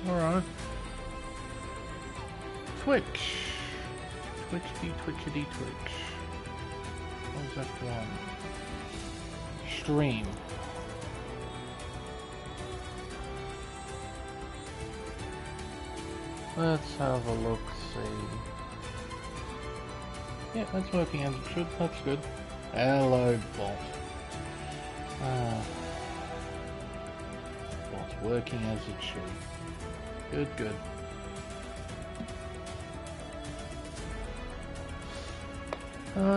Alright. Twitch. Twitchity Twitch. What was F1? Stream. Let's have a look, see. Yeah, that's working as it should, that's good. Hello, bot. Bot's working as it should. Good, good.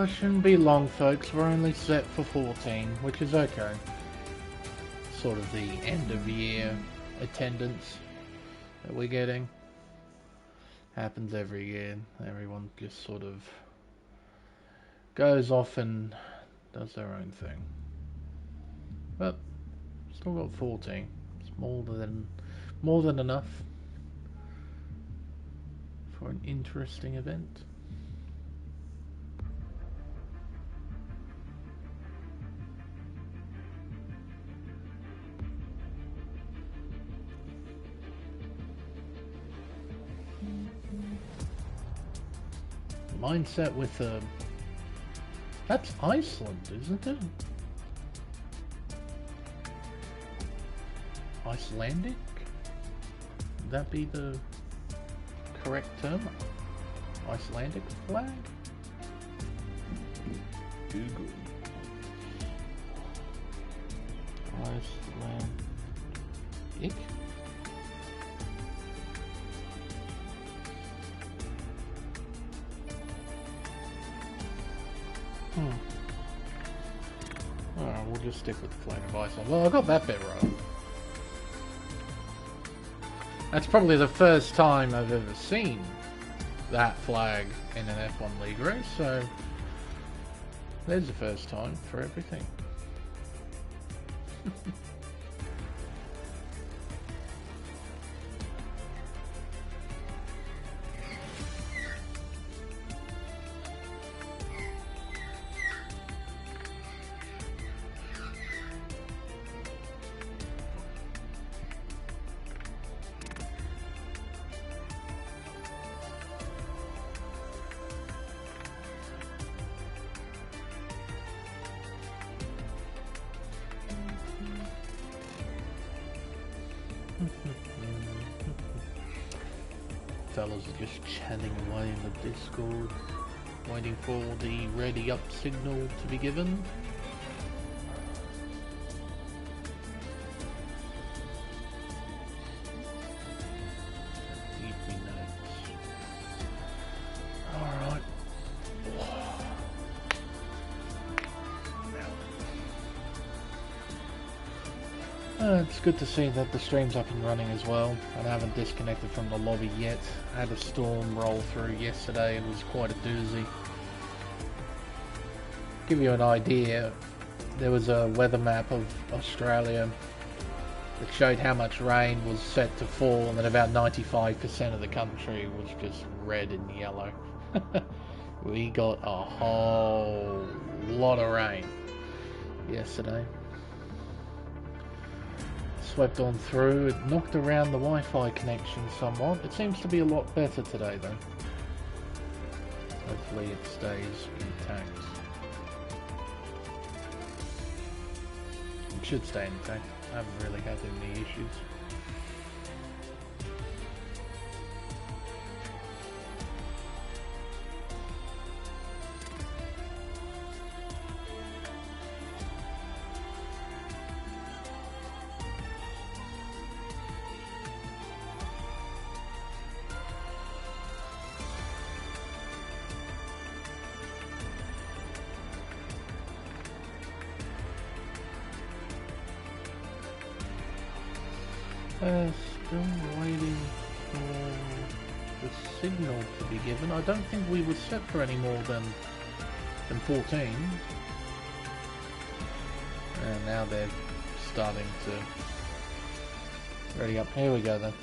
Shouldn't be long, folks. We're only set for 14, which is okay. Sort of the end of year attendance that we're getting. Happens every year. Everyone just sort of goes off and does their own thing. But still got 14. It's more than enough for an interesting event. Mindset with that's Iceland, isn't it? Icelandic? Would that be the correct term? Icelandic flag? Google. Icelandic? Alright, we'll just stick with the flag of Iceland. Well, I got that bit right. That's probably the first time I've ever seen that flag in an F1 league race, so there's the first time for everything. Fellas are just chatting away in the Discord, waiting for the ready up signal to be given. Alright. It's good to see that the stream's up and running as well, and I haven't disconnected from the lobby yet. I had a storm roll through yesterday and it was quite a doozy. Give you an idea, there was a weather map of Australia that showed how much rain was set to fall, and then about 95% of the country was just red and yellow. We got a whole lot of rain yesterday. Swept on through, it knocked around the Wi-Fi connection somewhat. It seems to be a lot better today though. Hopefully it stays intact. It should stay intact. I haven't really had any issues. Still waiting for the signal to be given. I don't think we were set for any more than 14. And now they're starting to ready up. Here we go then.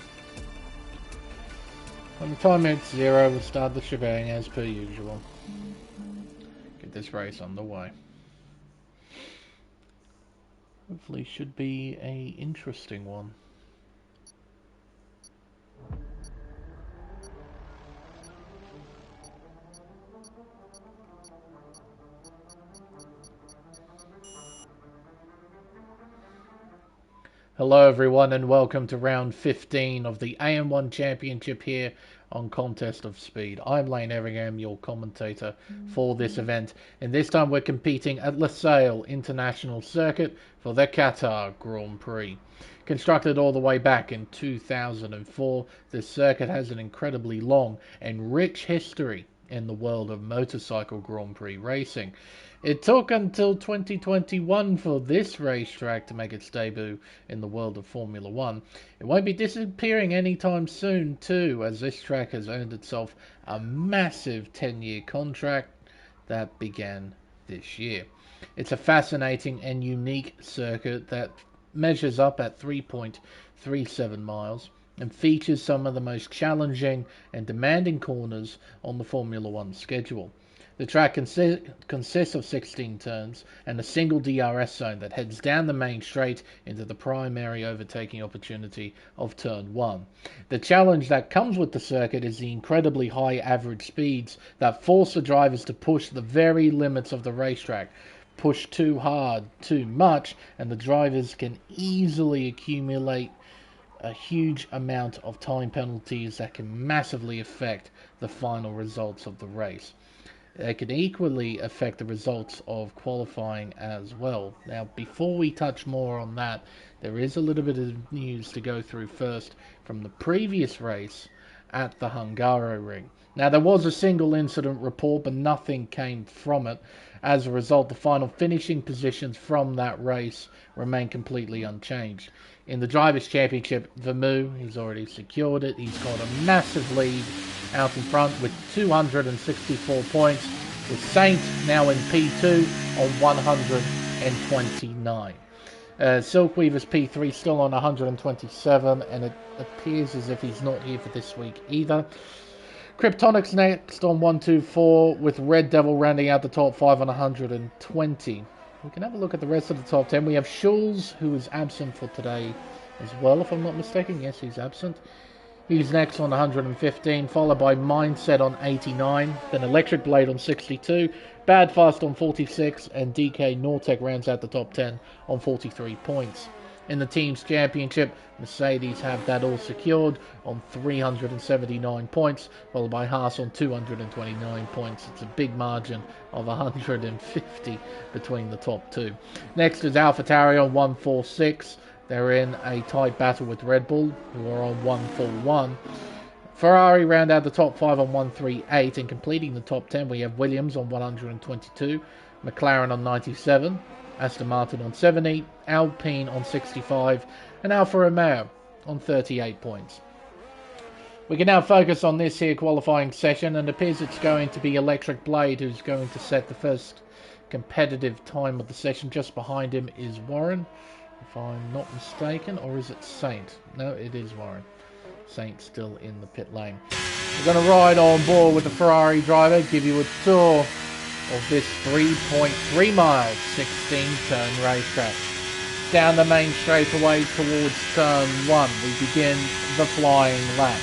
When the time hits 0, we'll start the shebang as per usual. Get this race underway. Hopefully should be a interesting one. Hello everyone and welcome to round 15 of the AM1 Championship here on Contest of Speed. I'm Lane Everingham, your commentator for this event, and this time we're competing at Losail International Circuit for the Qatar Grand Prix. Constructed all the way back in 2004, this circuit has an incredibly long and rich history in the world of motorcycle Grand Prix racing. It took until 2021 for this racetrack to make its debut in the world of Formula One. It won't be disappearing anytime soon too, as this track has earned itself a massive 10-year contract that began this year. It's a fascinating and unique circuit that measures up at 3.37 miles and features some of the most challenging and demanding corners on the Formula One schedule. The track consists of 16 turns and a single DRS zone that heads down the main straight into the primary overtaking opportunity of Turn 1. The challenge that comes with the circuit is the incredibly high average speeds that force the drivers to push the very limits of the racetrack. Push too hard, too much, and the drivers can easily accumulate a huge amount of time penalties that can massively affect the final results of the race. They could equally affect the results of qualifying as well. Now, before we touch more on that, there is a little bit of news to go through first from the previous race at the Hungaroring. Now, there was a single incident report, but nothing came from it. As a result, the final finishing positions from that race remain completely unchanged. In the Drivers' Championship, Vermu, he's already secured it. He's got a massive lead out in front with 264 points, with Saint now in P2 on 129. Silkweaver's P3 still on 127, and it appears as if he's not here for this week either. Kryptonic's next on 124, with Red Devil rounding out the top 5 on 120. We can have a look at the rest of the top 10. We have Schulz, who is absent for today as well, if I'm not mistaken. Yes, he's absent. He's next on 115, followed by Mindset on 89, then Electric Blade on 62, Bad Fast on 46, and DK Nortec rounds out the top 10 on 43 points. In the Teams Championship, Mercedes have that all secured on 379 points, followed by Haas on 229 points. It's a big margin of 150 between the top two. Next is AlphaTauri on 146. They're in a tight battle with Red Bull, who are on 141. Ferrari round out the top 5 on 138, and completing the top 10 we have Williams on 122, McLaren on 97, Aston Martin on 70, Alpine on 65, and Alfa Romeo on 38 points. We can now focus on this here qualifying session, and it appears it's going to be Electric Blade who's going to set the first competitive time of the session. Just behind him is Warren, if I'm not mistaken, or is it Saint? No, it is Warren. Saint still in the pit lane. We're going to ride on board with the Ferrari driver, give you a tour of this 3.3 mile 16 turn racetrack. Down the main straightaway towards turn 1, we begin the flying lap.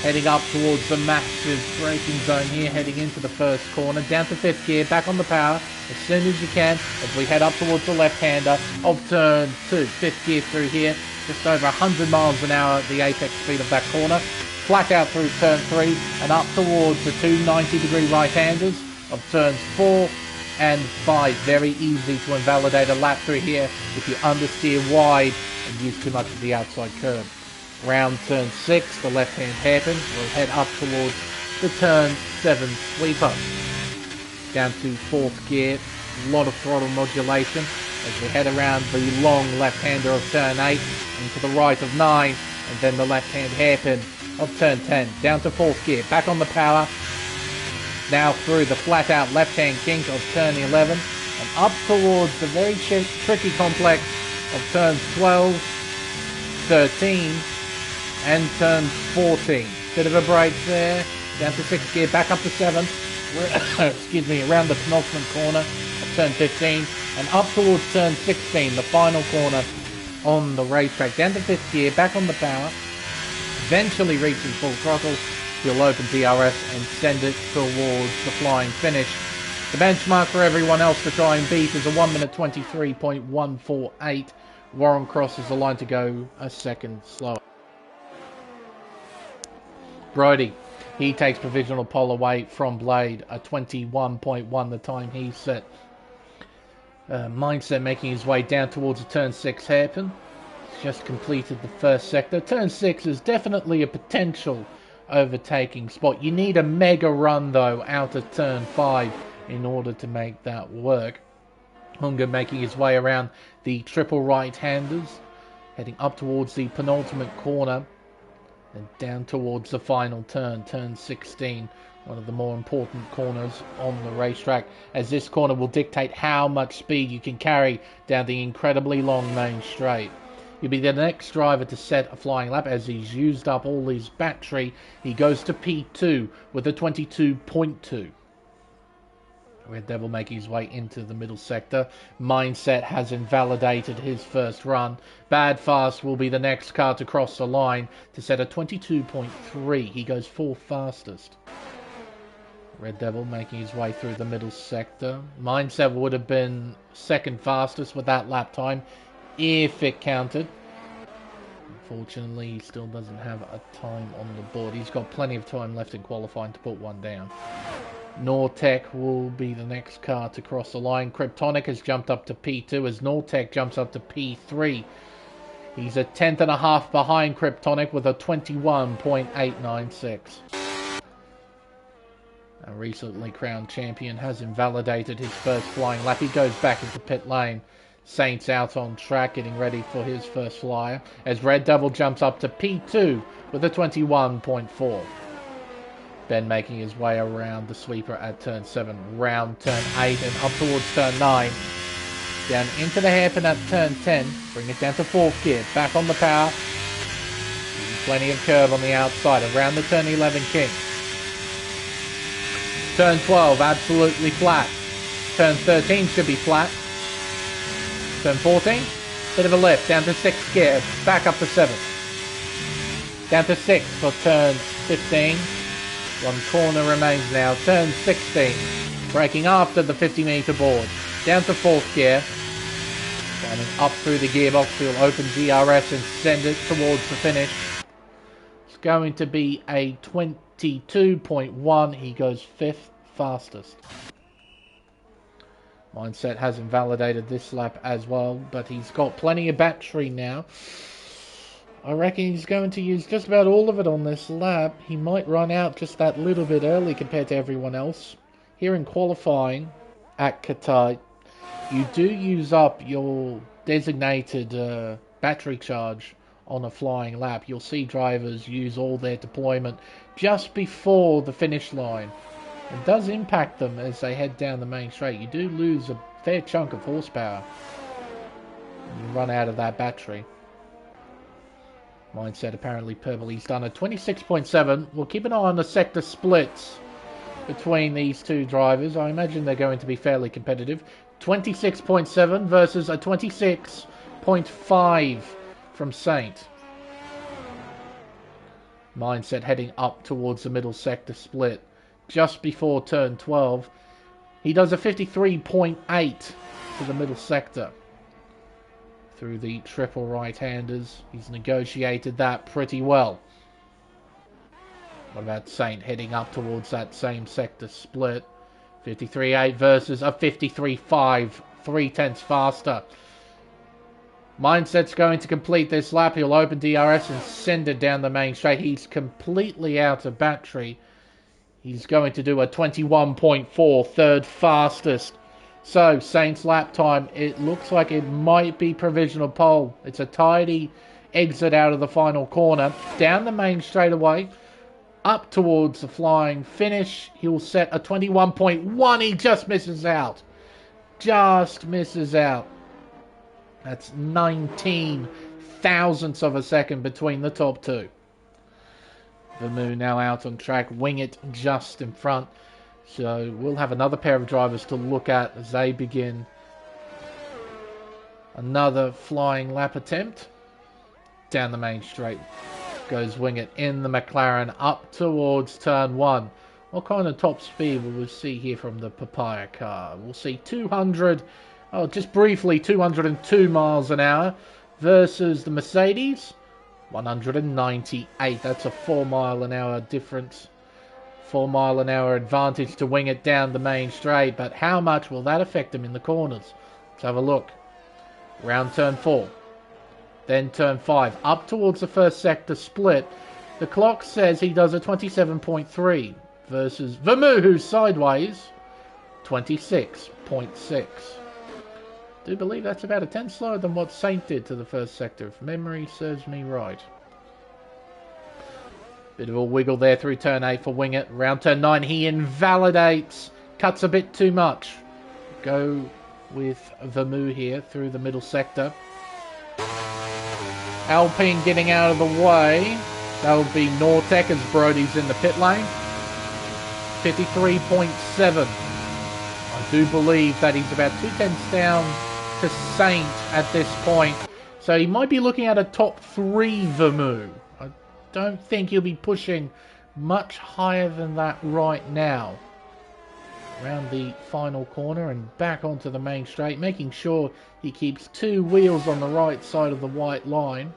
Heading up towards the massive braking zone here, heading into the first corner, down to 5th gear, back on the power as soon as you can as we head up towards the left-hander of turn 2. 5th gear through here, just over 100 miles an hour at the apex speed of that corner. Flat out through turn 3 and up towards the two 90-degree right-handers of turns 4 and 5. Very easy to invalidate a lap through here if you understeer wide and use too much of the outside curb. Round turn 6, the left-hand hairpin, will head up towards the turn 7 sweeper. Down to 4th gear, a lot of throttle modulation as we head around the long left-hander of turn 8 and to the right of 9, and then the left-hand hairpin of turn 10. Down to 4th gear, back on the power, now through the flat-out left-hand kink of turn 11 and up towards the very tricky complex of turns 12, 13, and turn 14. Bit of a break there. Down to 6th gear, back up to 7th. Excuse me, around the penultimate corner of turn 15 and up towards turn 16, the final corner on the racetrack. Down to 5th gear, back on the power. Eventually reaching full throttle. You'll open DRS and send it towards the flying finish. The benchmark for everyone else to try and beat is a 1 minute 23.148 Warren crosses the line to go a second slower. Brody, he takes provisional pole away from Blade, a 21.1 the time he set. Mindset making his way down towards the turn 6 hairpin. He's just completed the first sector. Turn 6 is definitely a potential overtaking spot. You need a mega run though out of turn 5 in order to make that work. Hunger making his way around the triple right-handers, heading up towards the penultimate corner and down towards the final turn, turn 16, one of the more important corners on the racetrack, as this corner will dictate how much speed you can carry down the incredibly long main straight. He'll be the next driver to set a flying lap as he's used up all his battery. He goes to P2 with a 22.2. Red Devil making his way into the middle sector. Mindset has invalidated his first run. Bad Fast will be the next car to cross the line to set a 22.3. He goes 4th fastest. Red Devil making his way through the middle sector. Mindset would have been 2nd fastest with that lap time if it counted. Unfortunately, he still doesn't have a time on the board. He's got plenty of time left in qualifying to put one down. Nortec will be the next car to cross the line. Kryptonic has jumped up to P2 as Nortec jumps up to P3. He's a 10th and a half behind Kryptonic with a 21.896. A recently crowned champion has invalidated his first flying lap. He goes back into pit lane. Saints out on track, getting ready for his first flyer, as Red Devil jumps up to P2 with a 21.4. Ben making his way around the sweeper at turn 7, round turn 8 and up towards turn 9. Down into the hairpin at turn 10, bring it down to 4th gear, back on the power. Plenty of curve on the outside, around the turn 11 king. Turn 12, absolutely flat. Turn 13 should be flat. Turn 14, bit of a lift, down to 6th gear, back up to 7th. Down to 6 for turn 15. One corner remains now. Turn 16. Braking after the 50-meter board. Down to 4th gear. Climbing up through the gearbox. He'll open DRS and send it towards the finish. It's going to be a 22.1. He goes 5th fastest. Mindset has invalidated this lap as well, but he's got plenty of battery now. I reckon he's going to use just about all of it on this lap. He might run out just that little bit early compared to everyone else. Here in qualifying at Qatar, you do use up your designated battery charge on a flying lap. You'll see drivers use all their deployment just before the finish line. It does impact them as they head down the main straight. You do lose a fair chunk of horsepower. You run out of that battery. Mindset apparently purple. He's done a 26.7. We'll keep an eye on the sector splits between these two drivers. I imagine they're going to be fairly competitive. 26.7 versus a 26.5 from Saint. Mindset heading up towards the middle sector split just before turn 12. He does a 53.8 to the middle sector. Through the triple right-handers. He's negotiated that pretty well. What about Saint heading up towards that same sector split? 53.8 versus a 53.5, 3/10 faster. Mindset's going to complete this lap. He'll open DRS and send it down the main straight. He's completely out of battery. He's going to do a 21.4, 3rd fastest. So, Saints lap time, it looks like it might be provisional pole. It's a tidy exit out of the final corner. Down the main straightaway, up towards the flying finish. He'll set a 21.1. He just misses out. Just misses out. That's 19 thousandths of a second between the top two. Vermoo now out on track. Wing It just in front. So we'll have another pair of drivers to look at as they begin another flying lap attempt. Down the main straight goes Wing It in the McLaren up towards turn 1. What kind of top speed will we see here from the Papaya car? We'll see 200, just briefly 202 miles an hour. versus the Mercedes, 198. That's a 4 mile an hour difference. 4 mile an hour advantage to wing it down the main straight, but how much will that affect him in the corners? Let's have a look. Round turn 4, then turn 5, up towards the first sector split. The clock says he does a 27.3 versus Vermeulen, who's sideways, 26.6. Do believe that's about a 10 slower than what Saint did to the first sector, if memory serves me right. Bit of a wiggle there through turn 8 for Wingett. Round turn 9, he invalidates. Cuts a bit too much. Go with Vermeulen here through the middle sector. Alpine getting out of the way. That'll be Nortec as Brody's in the pit lane. 53.7. I do believe that he's about 2 tenths down to Saint at this point. So he might be looking at a top 3 Vermeulen. I don't think he'll be pushing much higher than that right now. Around the final corner and back onto the main straight, making sure he keeps 2 wheels on the right side of the white line.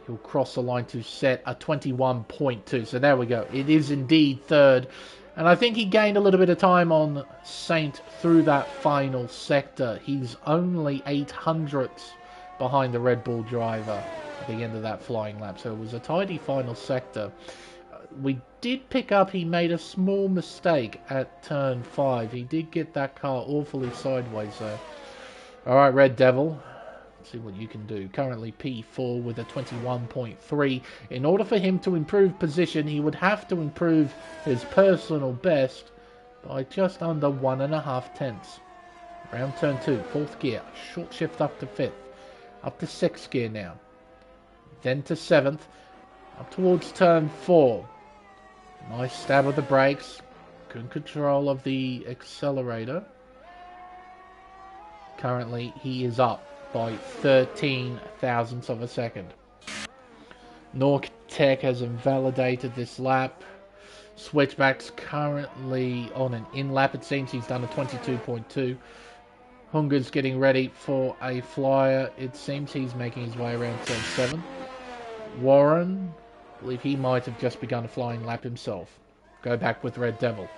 He'll cross the line to set a 21.2. So there we go. It is indeed third. And I think he gained a little bit of time on Saint through that final sector. He's only 800ths behind the Red Bull driver at the end of that flying lap. So it was a tidy final sector. We did pick up he made a small mistake at turn 5. He did get that car awfully sideways there. Alright, Red Devil. Let's see what you can do. Currently P4 with a 21.3. In order for him to improve position, he would have to improve his personal best by just under 1.5 tenths. Round turn 2, 4th gear. Short shift up to 5th. Up to 6th gear now. Then to 7th. Up towards turn 4. Nice stab of the brakes. Good control of the accelerator. Currently, he is up by 13 thousandths of a second. Nortec has invalidated this lap. Switchback's currently on an in-lap. It seems he's done a 22.2. Hunger's getting ready for a flyer. It seems he's making his way around turn 7. Warren, I believe he might have just begun a flying lap himself. Go back with Red Devil.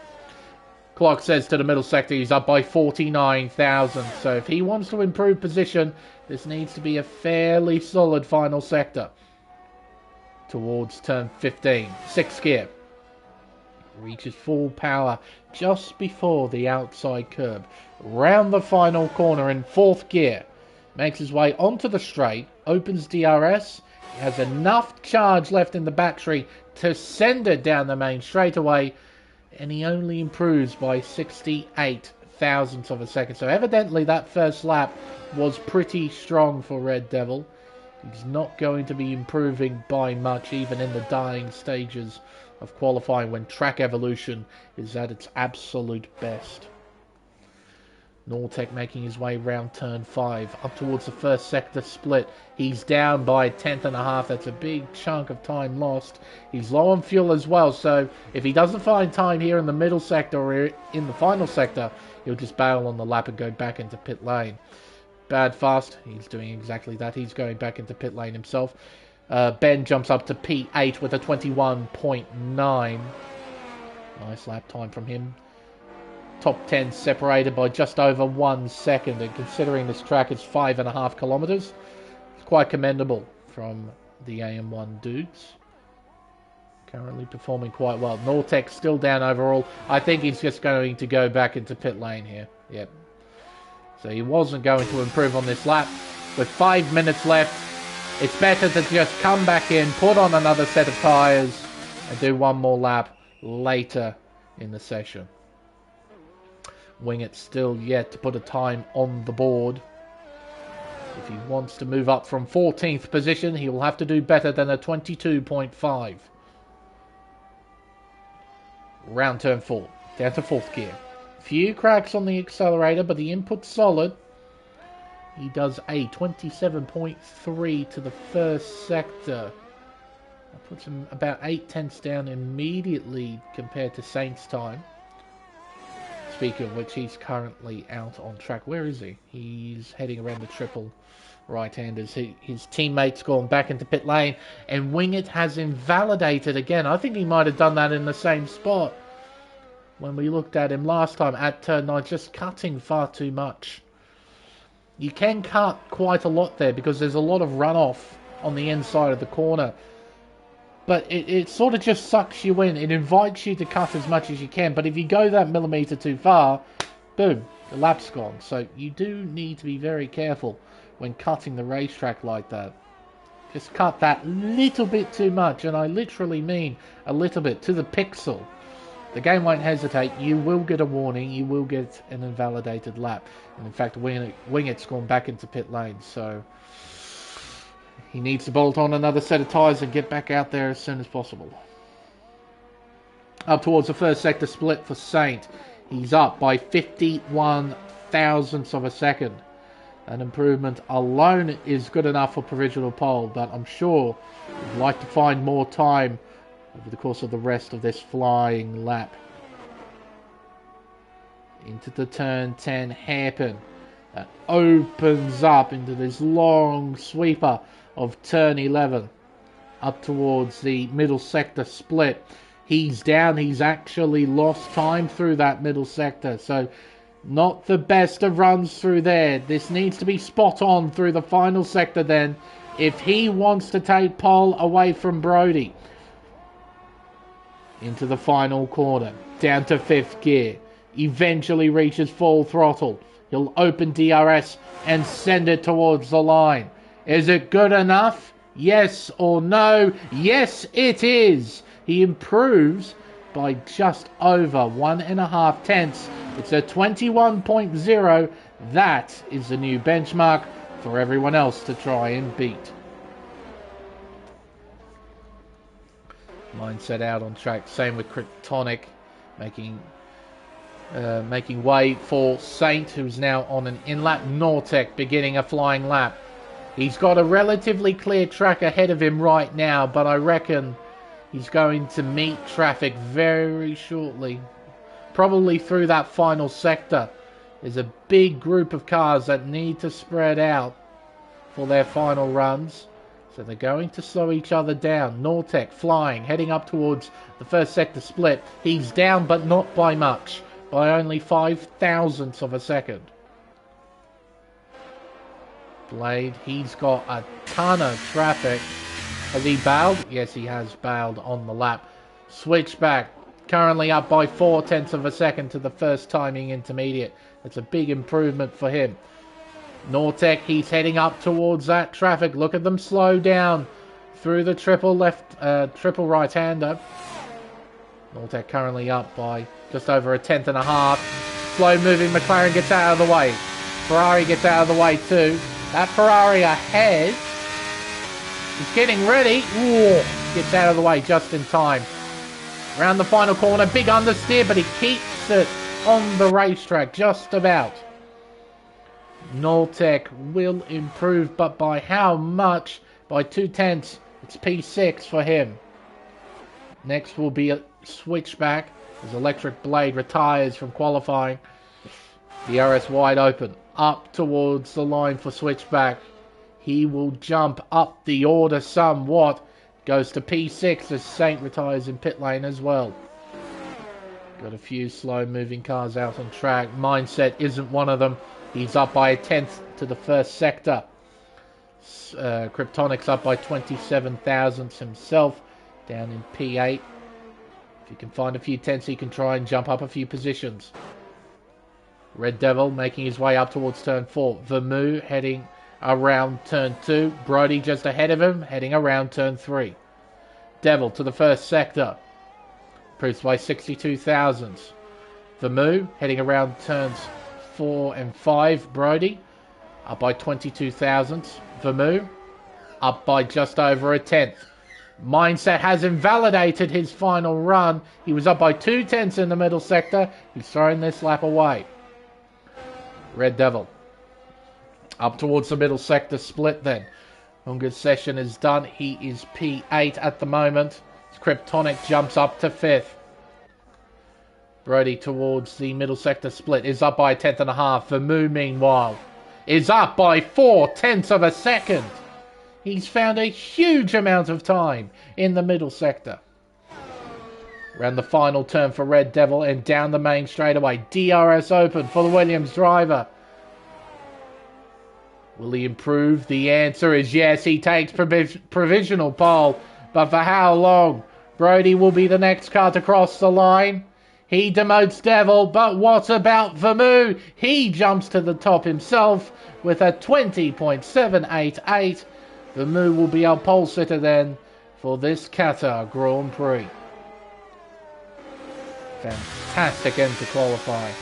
Clock says to the middle sector he's up by 49,000. So if he wants to improve position, this needs to be a fairly solid final sector. Towards turn 15. 6th gear. Reaches full power just before the outside curb. Round the final corner in 4th gear. Makes his way onto the straight. Opens DRS. He has enough charge left in the battery to send it down the main straightaway. And he only improves by 68 thousandths of a second. So evidently that first lap was pretty strong for Red Devil. He's not going to be improving by much even in the dying stages of qualifying when track evolution is at its absolute best. Nortec making his way round turn 5 up towards the first sector split. He's down by 1/10.5. That's a big chunk of time lost. He's low on fuel as well, so if he doesn't find time here in the middle sector or in the final sector, he'll just bail on the lap and go back into pit lane. Bad fast, he's doing exactly that. He's going back into pit lane himself. Ben jumps up to P8 with a 21.9. Nice lap time from him. Top 10 separated by just over 1 second, and considering this track is 5.5 kilometers, it's quite commendable from the AM1 dudes. Currently performing quite well. Nortec still down overall. I think he's just going to go back into pit lane here. Yep. So he wasn't going to improve on this lap. With 5 minutes left, it's better to just come back in, put on another set of tyres, and do one more lap later in the session. Wingett still yet to put a time on the board. If he wants to move up from 14th position, he will have to do better than a 22.5. Round turn 4, down to 4th gear. Few cracks on the accelerator, but the input's solid. He does a 27.3 to the first sector. That puts him about 8 tenths down immediately compared to Saint's time. Speaking of which, he's currently out on track. Where is he? He's heading around the triple right-handers. His teammate's gone back into pit lane, and Wingett has invalidated again. I think he might have done that in the same spot when we looked at him last time at turn 9, just cutting far too much. You can cut quite a lot there because there's a lot of runoff on the inside of the corner. But it sort of just sucks you in. It invites you to cut as much as you can. But if you go that millimetre too far, boom, the lap's gone. So you do need to be very careful when cutting the racetrack like that. Just cut that little bit too much. And I literally mean a little bit, to the pixel. The game won't hesitate. You will get a warning. You will get an invalidated lap. And in fact, Wingett's gone back into pit lane. So he needs to bolt on another set of tyres and get back out there as soon as possible. Up towards the first sector split for Saint. He's up by 51 thousandths of a second. An improvement alone is good enough for provisional pole, but I'm sure we'd like to find more time over the course of the rest of this flying lap. Into the turn 10 hairpin. That opens up into this long sweeper of turn 11. Up towards the middle sector split. He's down. He's actually lost time through that middle sector. So not the best of runs through there. This needs to be spot on through the final sector then, if he wants to take pole away from Brodie. Into the final corner, down to 5th gear, eventually reaches full throttle. He'll open DRS and send it towards the line. Is it good enough? Yes or no? Yes, it is. He improves by just over 1.5 tenths. It's a 21.0. That is the new benchmark for everyone else to try and beat. Mindset out on track. Same with Kryptonic, making way for Saint, who's now on an in-lap. Nortec beginning a flying lap. He's got a relatively clear track ahead of him right now, but I reckon he's going to meet traffic very shortly. Probably through that final sector. There's a big group of cars that need to spread out for their final runs. So they're going to slow each other down. Nortec flying, heading up towards the first sector split. He's down, but not by much. By only 5 thousandths of a second. Blade, he's got a ton of traffic. Has he bailed? Yes, he has bailed on the lap. Switchback, currently up by 4 tenths of a second to the first timing intermediate. That's a big improvement for him. Nortec, he's heading up towards that traffic. Look at them slow down through the triple right-hander. Nortec currently up by just over 1.5 tenths. Slow-moving McLaren gets out of the way. Ferrari gets out of the way too. That Ferrari ahead is getting ready. Ooh, gets out of the way just in time. Around the final corner, big understeer, but he keeps it on the racetrack just about. Nortec will improve, but by how much? By 2 tenths. It's P6 for him. Next will be a switchback as Electric Blade retires from qualifying. DRS wide open. Up towards the line for switchback. He will jump up the order somewhat. Goes to P6 as Saint retires in pit lane as well. Got a few slow moving cars out on track. Mindset isn't one of them. He's up by 1 tenth to the first sector. Kryptonic's up by 27 thousandths himself. Down in P8. If you can find a few tenths, he can try and jump up a few positions. Red Devil making his way up towards turn 4. Vermouth heading around turn 2. Brodie just ahead of him, heading around turn 3. Devil to the first sector. Improves by 62 thousandths. Vermouth heading around turns 4 and 5. Brodie up by 22 thousandths. Vermouth up by just over 1 tenth. Mindset has invalidated his final run. He was up by 2 tenths in the middle sector. He's throwing this lap away. Red Devil up towards the middle sector split then. Hunger's session is done. He is P8 at the moment. Kryptonic jumps up to 5th. Brodie towards the middle sector split is up by 1.5 tenths. Vermouth meanwhile is up by 0.4 of a second. He's found a huge amount of time in the middle sector. Around the final turn for Red Devil and down the main straightaway. DRS open for the Williams driver. Will he improve? The answer is yes. He takes provisional pole. But for how long? Brody will be the next car to cross the line. He demotes Devil, but what about Vermoo? He jumps to the top himself with a 20.788. Vermoo will be our pole sitter then for this Qatar Grand Prix. Fantastic end to qualifying.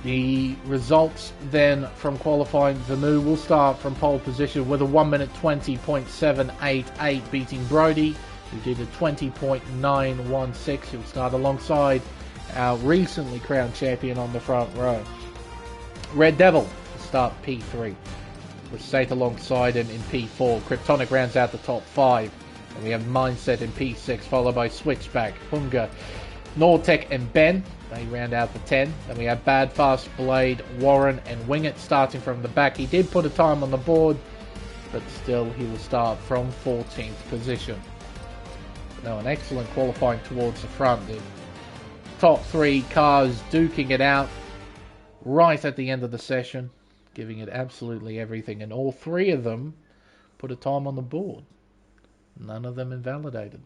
The results then from qualifying, Vermoo will start from pole position with a 1 minute 20.788, beating Brody, who did a 20.916. He'll start alongside our recently crowned champion on the front row. Red Devil will start P3. We'll stay alongside him in P4. Kryptonic rounds out the top 5. And we have Mindset in P6, followed by Switchback, Hunga, Nortec and Ben. They round out the 10. Then we have Bad Fast Blade, Warren and Wingit starting from the back. He did put a time on the board, but still he will start from 14th position. Now an excellent qualifying towards the front. The top 3 cars duking it out right at the end of the session, giving it absolutely everything, and all 3 of them put a time on the board. None of them invalidated.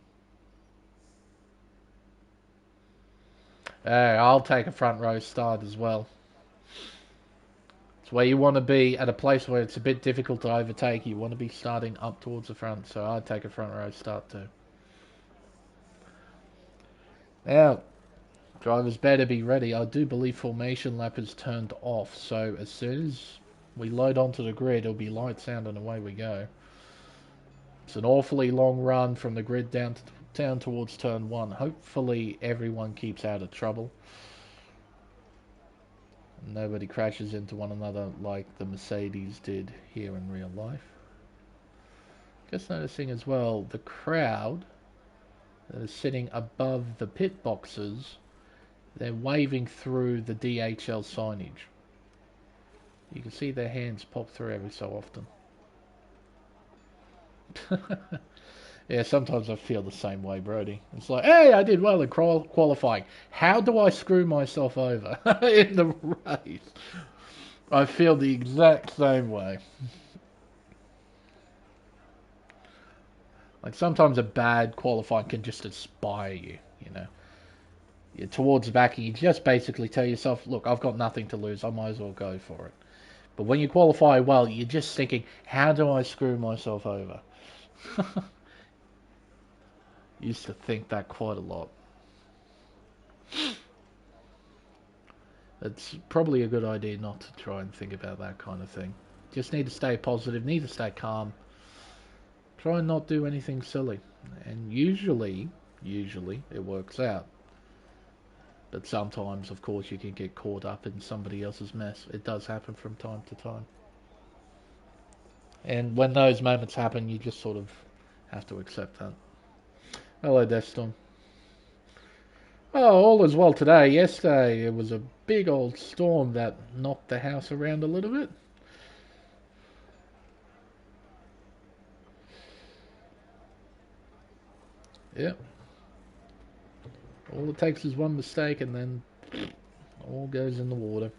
I'll take a front row start as well. It's where you want to be at a place where it's a bit difficult to overtake. You want to be starting up towards the front, so I'd take a front row start too. Now, drivers better be ready. I do believe formation lap is turned off, so as soon as we load onto the grid, it'll be lights out and away we go. It's an awfully long run from the grid down towards turn 1. Hopefully everyone keeps out of trouble. Nobody crashes into one another like the Mercedes did here in real life. Just noticing as well, the crowd that is sitting above the pit boxes, they're waving through the DHL signage. You can see their hands pop through every so often. Yeah, sometimes I feel the same way, Brody. It's like, hey, I did well in qualifying. How do I screw myself over in the race? I feel the exact same way. Like, sometimes a bad qualifying can just inspire you, you know. You're towards the back and you just basically tell yourself, look, I've got nothing to lose. I might as well go for it. But when you qualify well, you're just thinking, how do I screw myself over? Used to think that quite a lot. It's probably a good idea not to try and think about that kind of thing. Just need to stay positive, need to stay calm. Try and not do anything silly. And usually it works out. But sometimes, of course, you can get caught up in somebody else's mess. It does happen from time to time. And when those moments happen, you just sort of have to accept that. Hello, Deathstorm. Oh, all is well today. Yesterday, it was a big old storm that knocked the house around a little bit. Yep. All it takes is one mistake and then all goes in the water.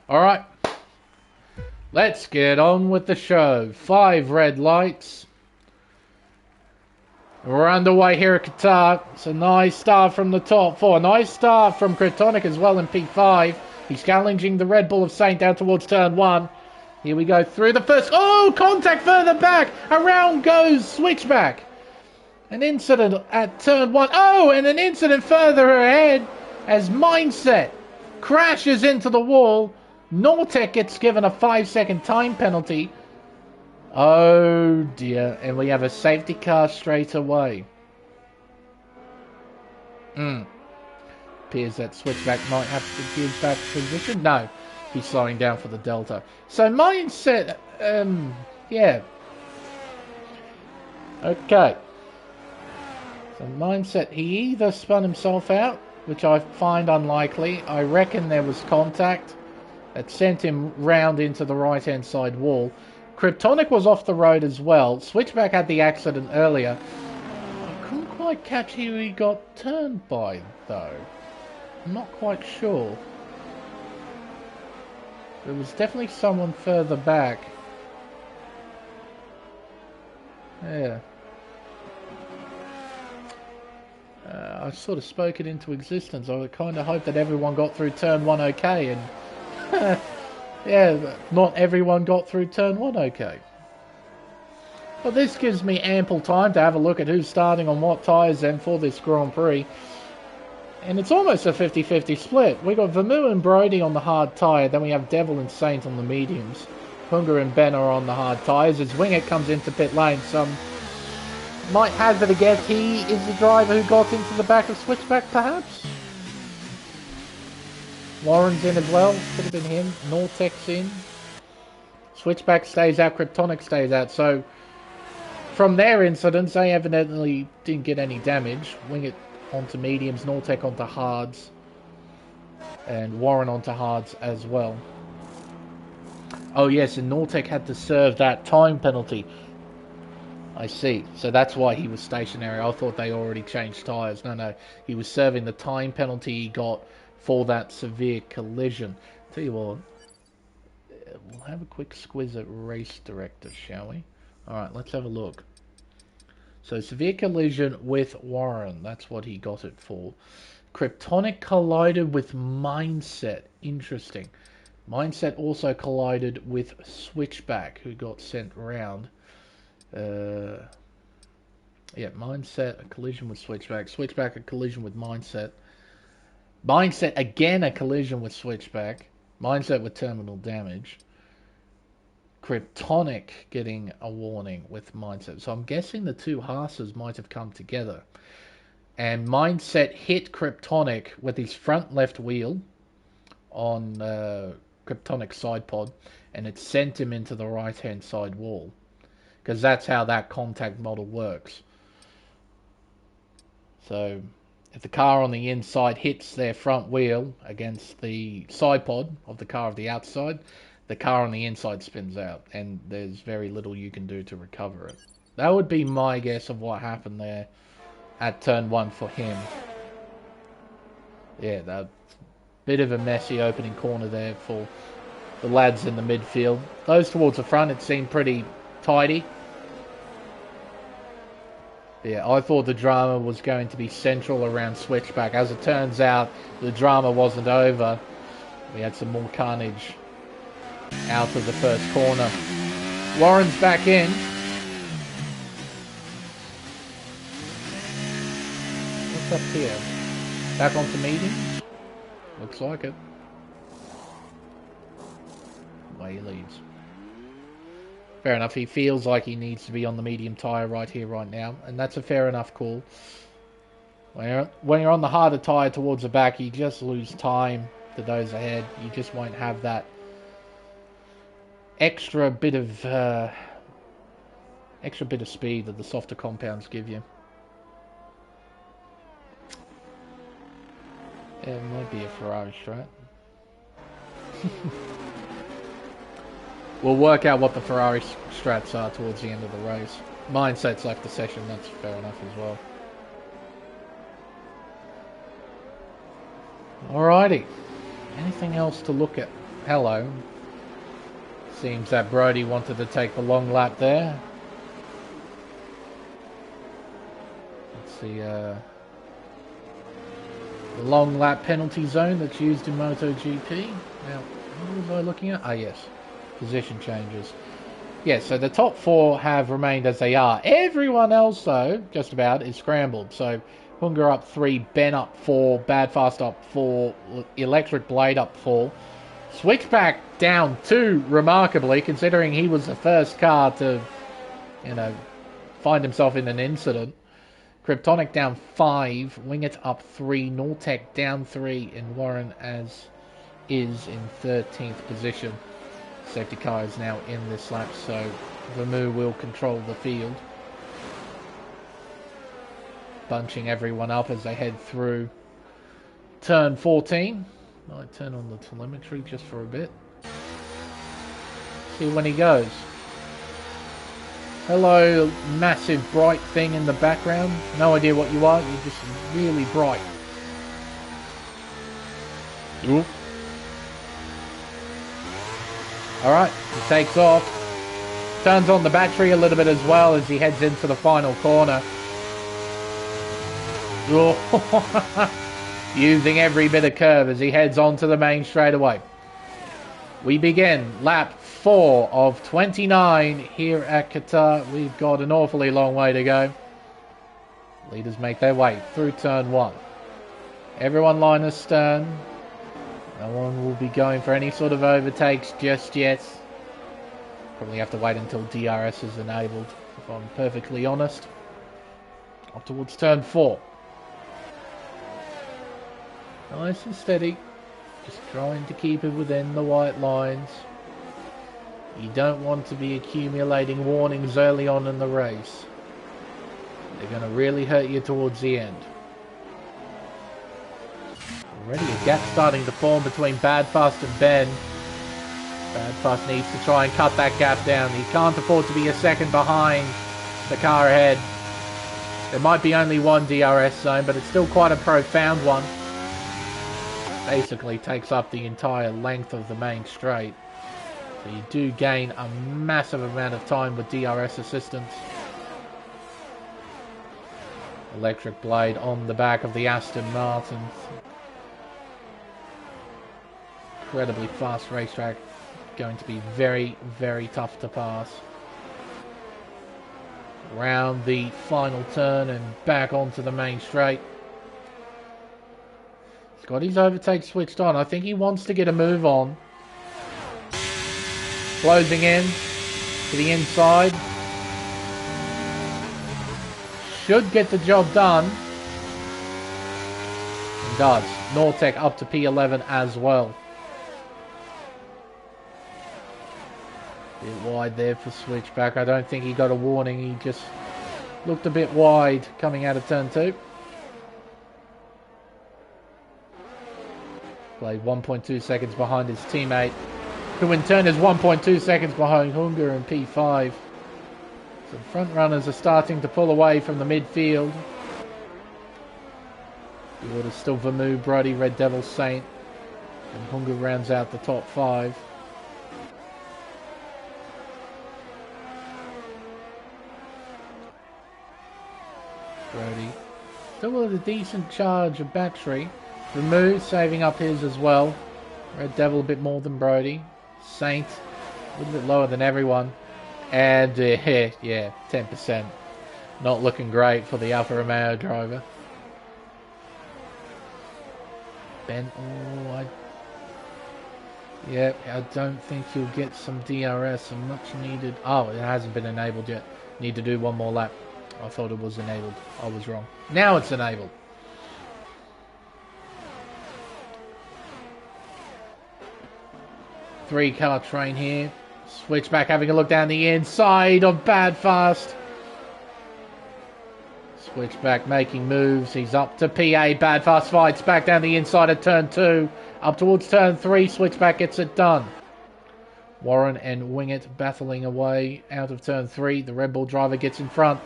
Alright. Let's get on with the show. 5 red lights. We're underway here at Qatar. It's a nice start from the top 4. Nice start from Kryptonic as well in P5. He's challenging the Red Bull of Saint down towards turn 1. Here we go through the first... Oh, contact further back. Around goes Switchback. An incident at turn 1. Oh, and an incident further ahead as Mindset crashes into the wall. Nortec gets given a 5-second time penalty. Oh dear, and we have a safety car straight away. Appears that Switchback might have to give back position. No, he's slowing down for the Delta. So Mindset Yeah. Okay. So mindset, he either spun himself out, which I find unlikely. I reckon there was contact that sent him round into the right-hand side wall. Kryptonic was off the road as well. Switchback had the accident earlier. I couldn't quite catch who he got turned by, though. I'm not quite sure. There was definitely someone further back. Yeah. I sort of spoke it into existence. I kind of hoped that everyone got through turn 1 okay, and yeah, not everyone got through turn 1 okay. Well, this gives me ample time to have a look at who's starting on what tyres then for this Grand Prix. And it's almost a 50-50 split. We got Vermeer and Brody on the hard tyre, then we have Devil and Saint on the mediums. Hunger and Ben are on the hard tyres as Wingett comes into pit lane. Some might hazard a guess he is the driver who got into the back of Switchback, perhaps? Warren's in as well, could have been him. Nortek's in. Switchback stays out, Kryptonic stays out, so from their incidents, they evidently didn't get any damage. Wingett onto mediums, Nortek onto hards, and Warren onto hards as well. Oh yes, and Nortek had to serve that time penalty. I see. So that's why he was stationary. I thought they already changed tyres. No. He was serving the time penalty he got for that severe collision. Tell you what, we'll have a quick squiz at Race Director, shall we? Alright, let's have a look. So, severe collision with Warren. That's what he got it for. Kryptonic collided with Mindset. Interesting. Mindset also collided with Switchback, who got sent round. Yeah, Mindset, a collision with Switchback. Switchback, a collision with Mindset. Mindset, again, a collision with Switchback. Mindset with terminal damage. Kryptonic getting a warning with Mindset. So I'm guessing the two Haas's might have come together. And Mindset hit Kryptonic with his front left wheel on Kryptonic side pod, and it sent him into the right-hand side wall. Because that's how that contact model works. So if the car on the inside hits their front wheel against the side pod of the car of the outside, the car on the inside spins out, and there's very little you can do to recover it. That would be my guess of what happened there at turn 1 for him. Yeah, that bit of a messy opening corner there for the lads in the midfield. Those towards the front, it seemed pretty tidy. Yeah, I thought the drama was going to be central around Switchback. As it turns out, the drama wasn't over. We had some more carnage out of the first corner. Warren's back in. What's up here? Back onto medium? Looks like it. Away he leaves. Fair enough, he feels like he needs to be on the medium tyre right here, right now. And that's a fair enough call. When you're on the harder tyre towards the back, you just lose time to those ahead. You just won't have that extra bit of speed that the softer compounds give you. Yeah, it might be a Ferrari strat. We'll work out what the Ferrari strats are towards the end of the race. Mindset's left the session, that's fair enough as well. Alrighty. Anything else to look at? Hello. Seems that Brody wanted to take the long lap there. Let's see, the long lap penalty zone that's used in MotoGP. Now, what was I looking at? Ah, yes. Position changes. Yeah, so the top 4 have remained as they are. Everyone else, though, just about, is scrambled. So, Hunger up 3, Ben up 4, Bad Fast up 4, Electric Blade up 4. Switchback down 2, remarkably, considering he was the first car to, find himself in an incident. Kryptonic down 5, Wingett up 3, Nortek down 3, and Warren as is in 13th position. Safety car is now in this lap, so Vermeer will control the field. Bunching everyone up as they head through turn 14. Might turn on the telemetry just for a bit. See when he goes. Hello, massive bright thing in the background. No idea what you are, you're just really bright. Ooh. Alright, he takes off. Turns on the battery a little bit as well as he heads into the final corner. Using every bit of curve as he heads onto the main straightaway. We begin lap 4 of 29 here at Qatar. We've got an awfully long way to go. Leaders make their way through turn 1. Everyone line astern. No one will be going for any sort of overtakes just yet. Probably have to wait until DRS is enabled, if I'm perfectly honest. Up towards turn 4. Nice and steady. Just trying to keep it within the white lines. You don't want to be accumulating warnings early on in the race. They're going to really hurt you towards the end. Already a gap starting to form between Badfast and Ben. Badfast needs to try and cut that gap down. He can't afford to be a second behind the car ahead. There might be only one DRS zone, but it's still quite a profound one. Basically takes up the entire length of the main straight. So you do gain a massive amount of time with DRS assistance. Electric blade on the back of the Aston Martin. Incredibly fast racetrack. Going to be very, very tough to pass. Round the final turn and back onto the main straight. He's got his overtake switched on. I think he wants to get a move on. Closing in to the inside. Should get the job done. And does. Nortec up to P11 as well. Bit wide there for switchback. I don't think he got a warning. He just looked a bit wide coming out of turn 2. Played 1.2 seconds behind his teammate, who in turn is 1.2 seconds behind Hunger and P5. So the front runners are starting to pull away from the midfield. The order's still Vermeer, Brody, Red Devil, Saint, and Hunger rounds out the top 5. Brody still with a decent charge of battery. Vermeer saving up his as well. Red Devil a bit more than Brody. Saint a little bit lower than everyone. And yeah, 10%. Not looking great for the Alfa Romeo driver. Ben, I don't think you'll get some DRS, a much needed. Oh, it hasn't been enabled yet. Need to do one more lap. I thought it was enabled. I was wrong. Now it's enabled. Three-car train here. Switchback having a look down the inside of Badfast. Switchback making moves. He's up to PA. Badfast fights back down the inside of turn 2. Up towards turn 3. Switchback gets it done. Warren and Wingett battling away out of turn 3. The Red Bull driver gets in front.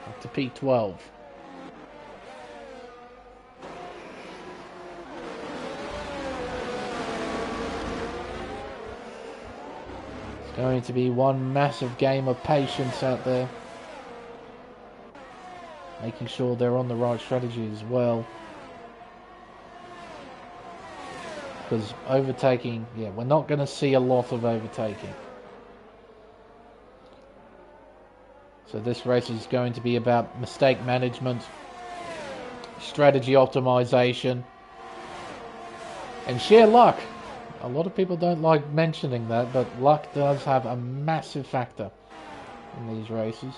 Up to P12. It's going to be one massive game of patience out there. Making sure they're on the right strategy as well. Because overtaking, we're not going to see a lot of overtaking. So this race is going to be about mistake management, strategy optimization, and sheer luck. A lot of people don't like mentioning that, but luck does have a massive factor in these races.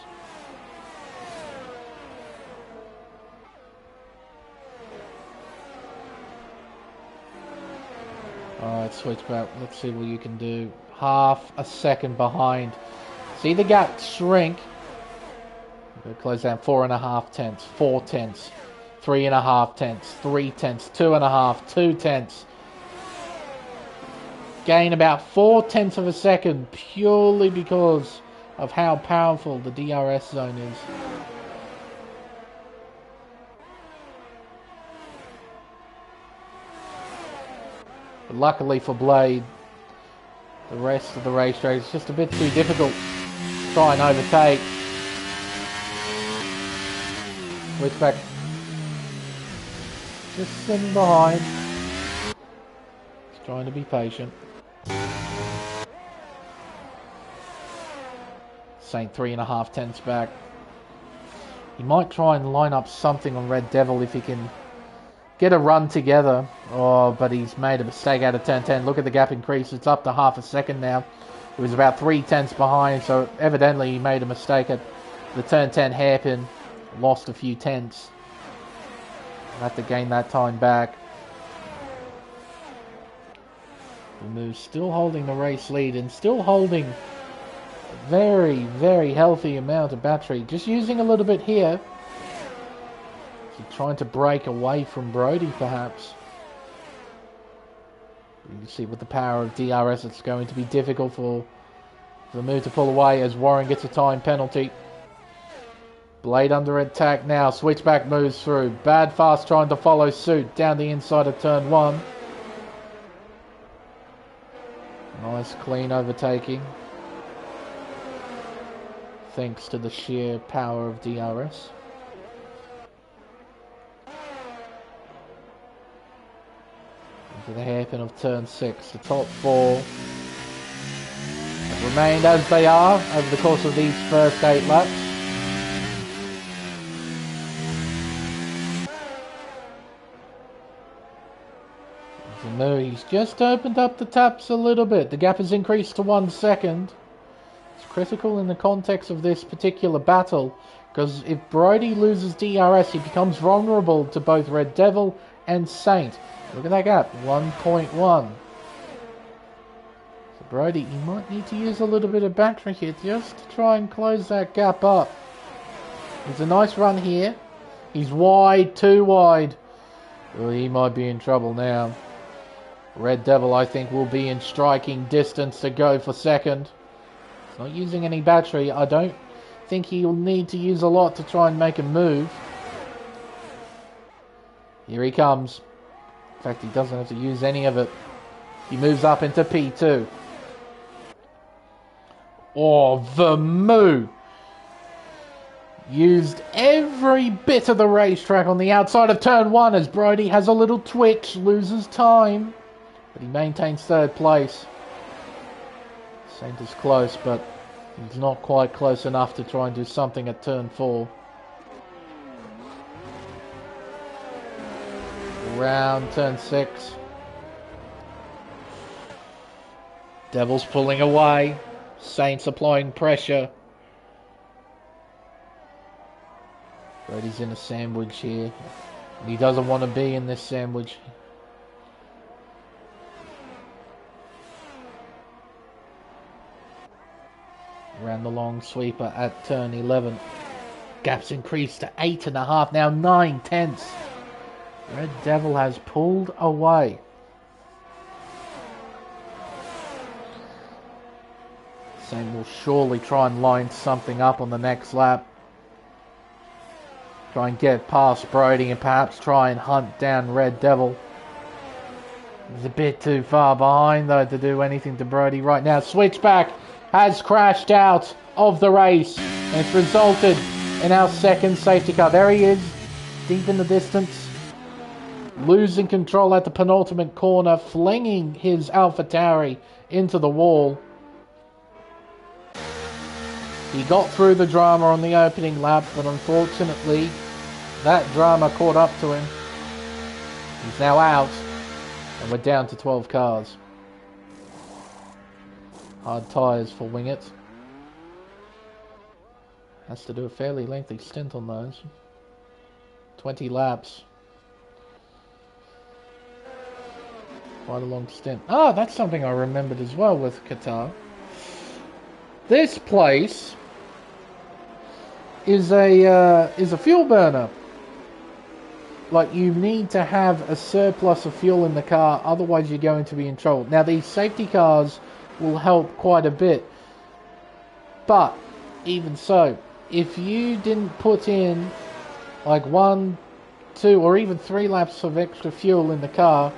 Alright, switch back. Let's see what you can do. Half a second behind. See the gap shrink. Close down 4.5 tenths, 4 tenths, 3.5 tenths, 3 tenths, 2.5, 2 tenths. Gain about 4 tenths of a second purely because of how powerful the DRS zone is. But luckily for Blade, the rest of the racetrack is just a bit too difficult to try and overtake. Switch back. Just sitting behind. Just trying to be patient. Saying 3.5 tenths back. He might try and line up something on Red Devil if he can get a run together. Oh, but he's made a mistake out of turn 10. Look at the gap increase. It's up to half a second now. It was about 3 tenths behind, so evidently he made a mistake at the turn 10 hairpin. Lost a few tenths. Have to gain that time back. Moose still holding the race lead and still holding a very, very healthy amount of battery. Just using a little bit here. Trying to break away from Brody, perhaps. You can see with the power of DRS, it's going to be difficult for the move to pull away as Warren gets a time penalty. Blade under attack now. Switchback moves through. Bad Fast trying to follow suit down the inside of turn 1. Nice clean overtaking. Thanks to the sheer power of DRS. Into the hairpin of turn 6. The top 4 have remained as they are over the course of these first 8 laps. No, he's just opened up the taps a little bit. The gap has increased to 1 second. It's critical in the context of this particular battle, because if Brody loses DRS, he becomes vulnerable to both Red Devil and Saint. Look at that gap, 1.1. So Brody, he might need to use a little bit of battery here just to try and close that gap up. It's a nice run here. He's wide, too wide. Well, he might be in trouble now. Red Devil, I think, will be in striking distance to go for second. He's not using any battery. I don't think he'll need to use a lot to try and make a move. Here he comes. In fact, he doesn't have to use any of it. He moves up into P2. Oh, the move! Used every bit of the racetrack on the outside of turn 1 as Brody has a little twitch, loses time. But he maintains third place. Saint is close, but he's not quite close enough to try and do something at turn 4. Around turn 6. Devil's pulling away. Saint's applying pressure. Brody's in a sandwich here. And he doesn't want to be in this sandwich. Around the long sweeper at turn 11. Gaps increased to 8.5, now 9 tenths. Red Devil has pulled away. Saint will surely try and line something up on the next lap. Try and get past Brody and perhaps try and hunt down Red Devil. He's a bit too far behind though to do anything to Brody right now. Switchback has crashed out of the race and it's resulted in our second safety car. There he is, deep in the distance, losing control at the penultimate corner, flinging his AlphaTauri into the wall. He got through the drama on the opening lap, but unfortunately that drama caught up to him. He's now out and we're down to 12 cars. Hard tyres for Wingett. Has to do a fairly lengthy stint on those. 20 laps. quite a long stint. Ah, that's something I remembered as well with Qatar. This place is a fuel burner. Like, you need to have a surplus of fuel in the car, otherwise you're going to be in trouble. Now, these safety cars will help quite a bit, but even so, if you didn't put in like 1, 2, or even 3 laps of extra fuel in the car,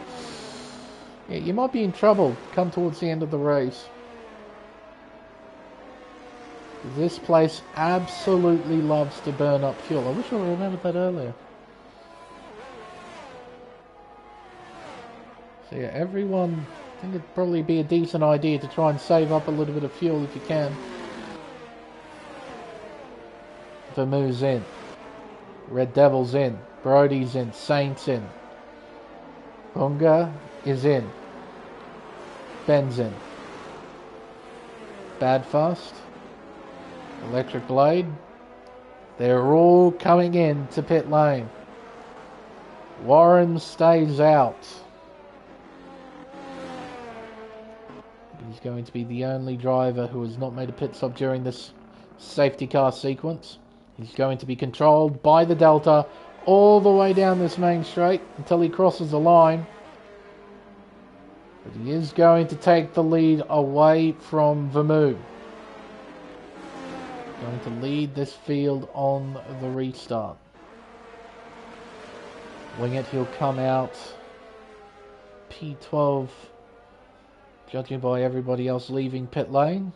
yeah, you might be in trouble come towards the end of the race. This place absolutely loves to burn up fuel. I wish I remembered that earlier. So yeah, everyone, I think it'd probably be a decent idea to try and save up a little bit of fuel if you can. Vermouth's in. Red Devil's in. Brody's in. Saint's in. Hunger is in. Ben's in. Bad Fast. Electric Blade. They're all coming in to pit lane. Warren stays out. He's going to be the only driver who has not made a pit stop during this safety car sequence. He's going to be controlled by the Delta all the way down this main straight until he crosses the line. But he is going to take the lead away from Vermouth. Going to lead this field on the restart. Wingett, he'll come out P12. Judging by everybody else leaving pit lane.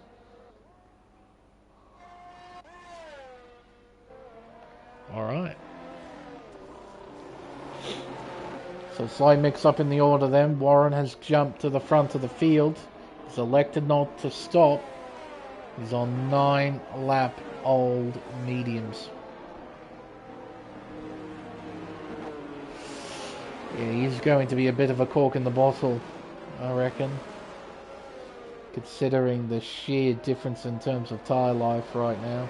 Alright. So slight mix up in the order then. Warren has jumped to the front of the field. He's elected not to stop. He's on 9 lap old mediums. Yeah, he's going to be a bit of a cork in the bottle, I reckon. Considering the sheer difference in terms of tyre life right now.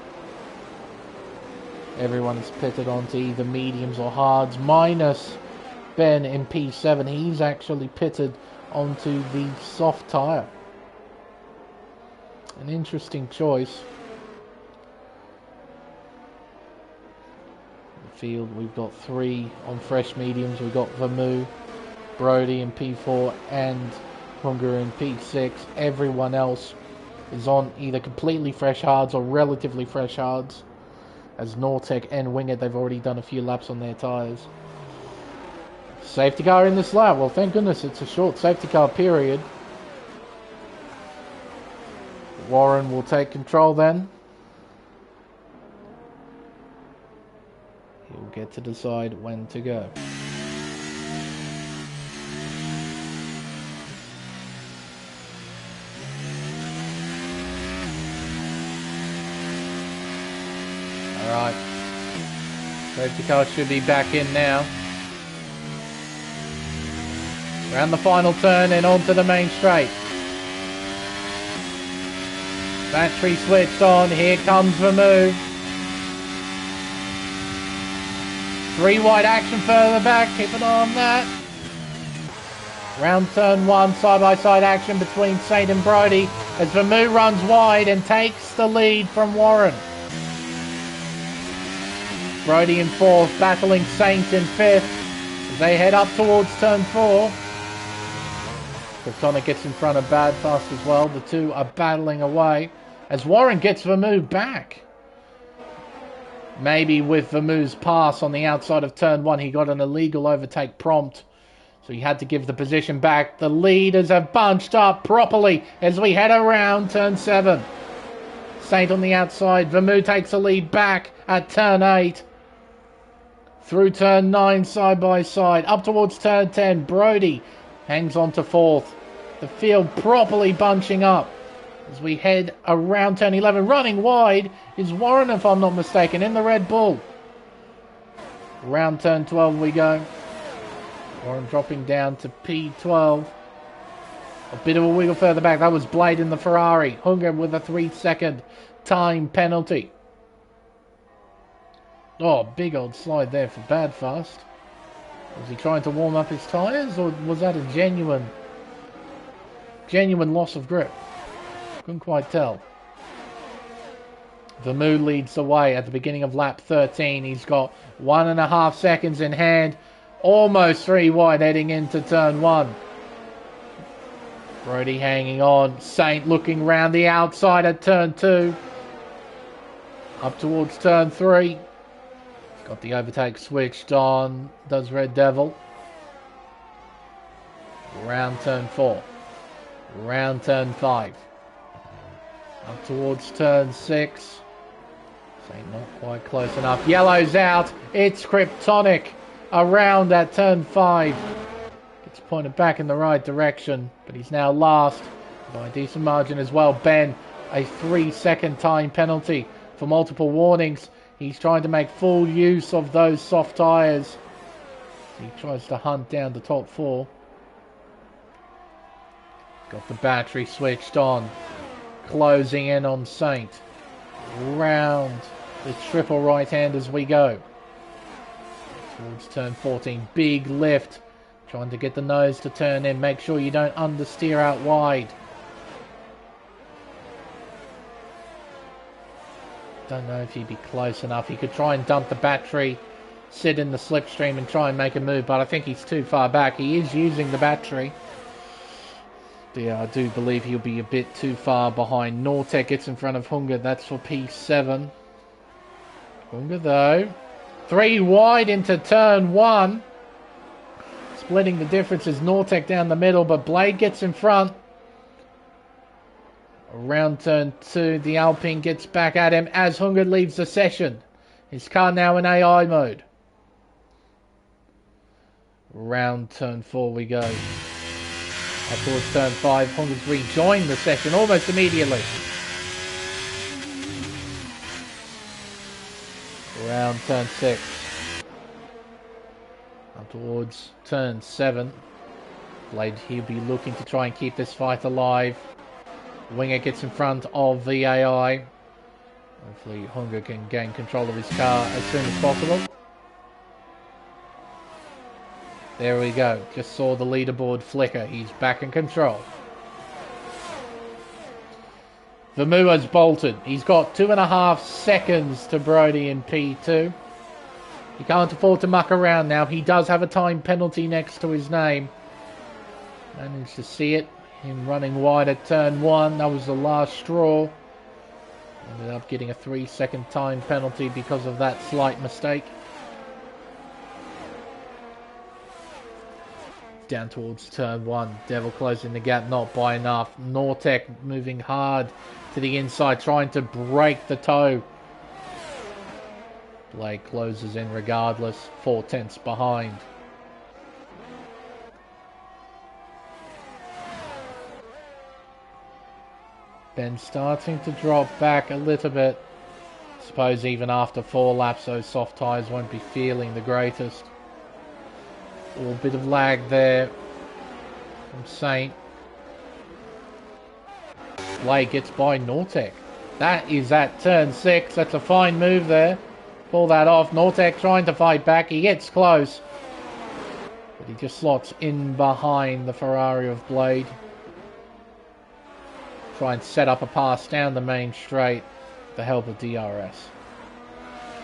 Everyone is pitted onto either mediums or hards, minus Ben in P7. He's actually pitted onto the soft tyre. An interesting choice. The field, we've got 3 on fresh mediums. We've got Vermouth, Brody in P4, and Hunger in P6. Everyone else is on either completely fresh hards or relatively fresh hards. As Nortec and Wingett, they've already done a few laps on their tyres. Safety car in this lap. Well, thank goodness it's a short safety car period. Warren will take control then. He'll get to decide when to go. Alright. Safety car should be back in now. Around the final turn and onto the main straight. Battery switched on. Here comes Vermouth. 3 wide action further back. Keep an eye on that. Round turn 1, side-by-side action between Saint and Brody as Vermouth runs wide and takes the lead from Warren. Brody in 4th, battling Saint in 5th as they head up towards turn 4. Kryptonic gets in front of Bad Fast as well. The two are battling away as Warren gets Vermouth back. Maybe with Vermouth's pass on the outside of turn 1, he got an illegal overtake prompt. So he had to give the position back. The leaders have bunched up properly as we head around turn 7. Saint on the outside. Vermouth takes the lead back at turn 8. Through turn 9 side by side. Up towards turn 10. Brody hangs on to 4th. The field properly bunching up as we head around turn 11. Running wide is Warren, if I'm not mistaken, in the Red Bull. Around turn 12 we go. Warren dropping down to P12. A bit of a wiggle further back. That was Blade in the Ferrari. Hunger with a 3-second time penalty. Oh, big old slide there for Bad Fast. Was he trying to warm up his tyres, or was that a genuine genuine loss of grip. Couldn't quite tell. Vermeulen leads the way at the beginning of lap 13. He's got 1.5 seconds in hand. Almost 3 wide heading into turn 1. Brody hanging on. Saint looking round the outside at turn 2. Up towards turn 3. Got the overtake switched on. Does Red Devil. Round turn 4. Round turn 5. Up towards turn 6. Saint not quite close enough. Yellow's out. It's Kryptonic. Around at turn 5. Gets pointed back in the right direction. But he's now last by a decent margin as well. Ben, a 3-second time penalty for multiple warnings. He's trying to make full use of those soft tyres. He tries to hunt down the top 4. Got the battery switched on. Closing in on Saint. Round the triple right hand as we go. Towards turn 14. Big lift. Trying to get the nose to turn in. Make sure you don't understeer out wide. Don't know if he'd be close enough. He could try and dump the battery, sit in the slipstream and try and make a move, but I think he's too far back. He is using the battery. Yeah, I do believe he'll be a bit too far behind. Nortec gets in front of Hunger. That's for P7. Hunger, though. 3 wide into turn 1. Splitting the difference is Nortec down the middle, but Blade gets in front. Around turn 2, the Alpine gets back at him as Hunger leaves the session. His car now in AI mode. Round turn 4 we go. Up towards turn 5, Hunger's rejoined the session almost immediately. Around turn 6. Up towards turn 7. Blade, he'll be looking to try and keep this fight alive. Winger gets in front of the AI. Hopefully Hunger can gain control of his car as soon as possible. There we go. Just saw the leaderboard flicker. He's back in control. Vermeulen's bolted. He's got 2.5 seconds to Brody in P2. He can't afford to muck around now. He does have a time penalty next to his name. Managed to see it. Him running wide at turn 1. That was the last straw. Ended up getting a 3-second time penalty because of that slight mistake. Down towards turn 1. Devil closing the gap, not by enough. Nortec moving hard to the inside, trying to break the toe. Blade closes in regardless. 4/10 behind. Ben starting to drop back a little bit. Suppose even after 4 laps those soft tyres won't be feeling the greatest. A little bit of lag there from Saint. Blade gets by Nortec. That is at turn 6. That's a fine move there. Pull that off. Nortec trying to fight back. He gets close. But he just slots in behind the Ferrari of Blade. Try and set up a pass down the main straight with the help of DRS.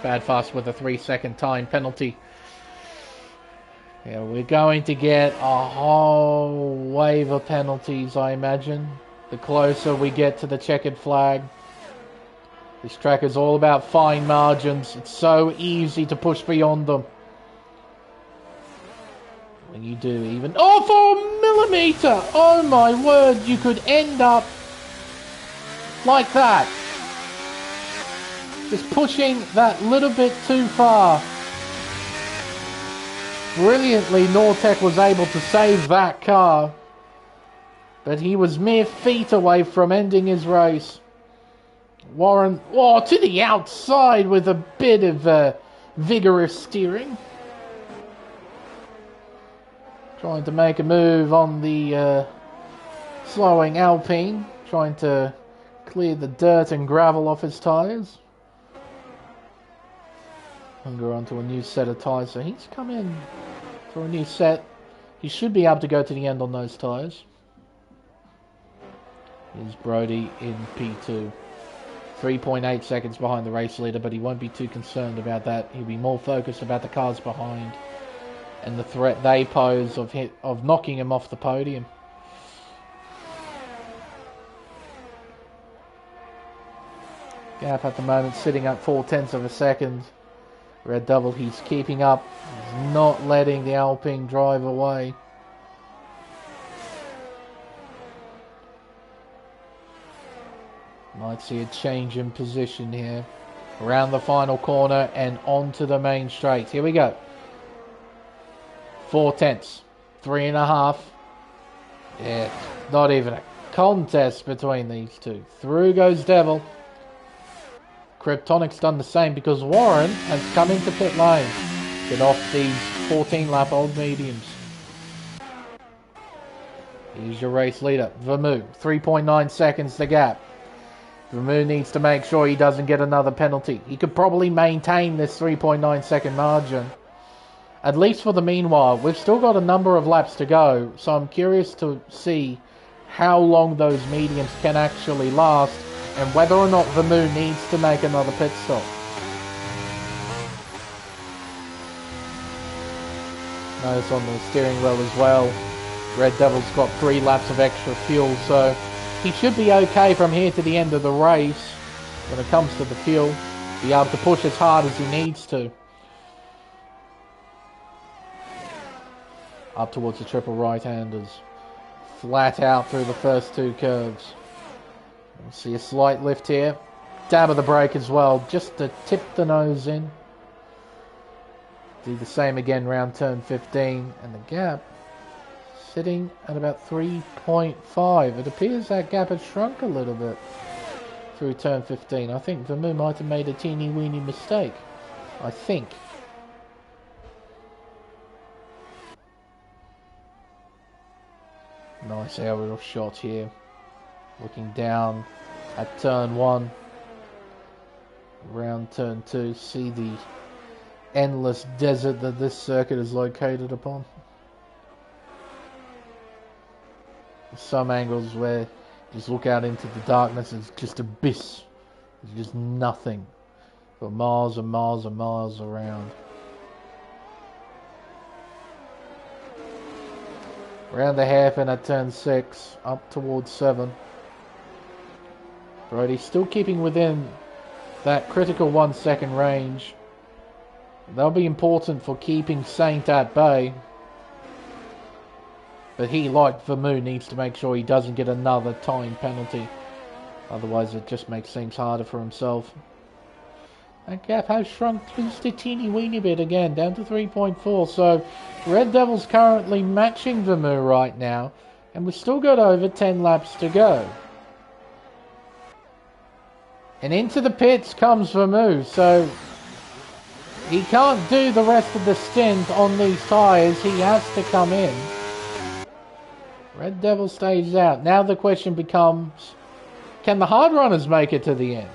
Bad Fast with a 3-second time penalty. Yeah, we're going to get a whole wave of penalties, I imagine. The closer we get to the checkered flag. This track is all about fine margins. It's so easy to push beyond them. When you do even... Oh, for a millimetre! Oh my word, you could end up like that. Just pushing that little bit too far. Brilliantly, Nortec was able to save that car. But he was mere feet away from ending his race. Warren, oh, to the outside with a bit of vigorous steering. Trying to make a move on the slowing Alpine. Trying to clear the dirt and gravel off his tyres. Hunger onto a new set of tyres. So he's come in for a new set. He should be able to go to the end on those tyres. Is Brody in P2. 3.8 seconds behind the race leader, but he won't be too concerned about that. He'll be more focused about the cars behind and the threat they pose of knocking him off the podium. Gap at the moment sitting at 0.4 of a second. Red Devil, he's keeping up. He's not letting the Alpine drive away. Might see a change in position here. Around the final corner and onto the main straight. Here we go. 0.4. 3.5. Yeah, not even a contest between these two. Through goes Devil. Kryptonic's done the same because Warren has come into pit lane. Get off these 14-lap old mediums. Here's your race leader, Vermouth. 3.9 seconds the gap. Vermouth needs to make sure he doesn't get another penalty. He could probably maintain this 3.9 second margin. At least for the meanwhile. We've still got a number of laps to go, so I'm curious to see how long those mediums can actually last and whether or not Vermouth needs to make another pit stop. Notice on the steering wheel as well, Red Devil's got 3 laps of extra fuel, so he should be okay from here to the end of the race when it comes to the fuel. Be able to push as hard as he needs to. Up towards the triple right-handers. Flat out through the first 2 curves. We'll see a slight lift here. Dab of the brake as well, just to tip the nose in. Do the same again round turn 15, and the gap sitting at about 3.5. It appears that gap has shrunk a little bit through turn 15. I think Vermouth might have made a teeny weeny mistake. I think. Nice aerial shot here. Looking down at turn 1. Round turn 2. See the endless desert that this circuit is located upon. Some angles where you just look out into the darkness, it's just abyss. There's just nothing for miles and miles and miles around. Around the hairpin at turn 6, up towards 7. Brody still keeping within that critical 1 second range. That'll be important for keeping Saint at bay. But he, like Vermouth, needs to make sure he doesn't get another time penalty. Otherwise it just makes things harder for himself. That gap has shrunk just a teeny weeny bit again, down to 3.4. So Red Devil's currently matching Vermouth right now. And we've still got over 10 laps to go. And into the pits comes Vermouth. So he can't do the rest of the stint on these tyres. He has to come in. Red Devil stays out. Now the question becomes, can the hard runners make it to the end?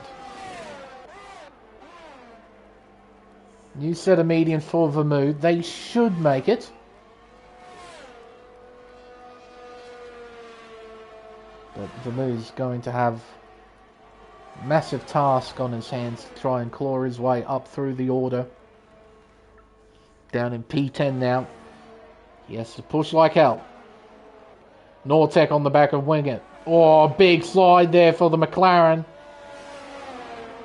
New set of mediums for Vermouth. They should make it. But Vermouth's going to have a massive task on his hands to try and claw his way up through the order. Down in P10 now. He has to push like hell. Nortec on the back of Wingett. Oh, big slide there for the McLaren.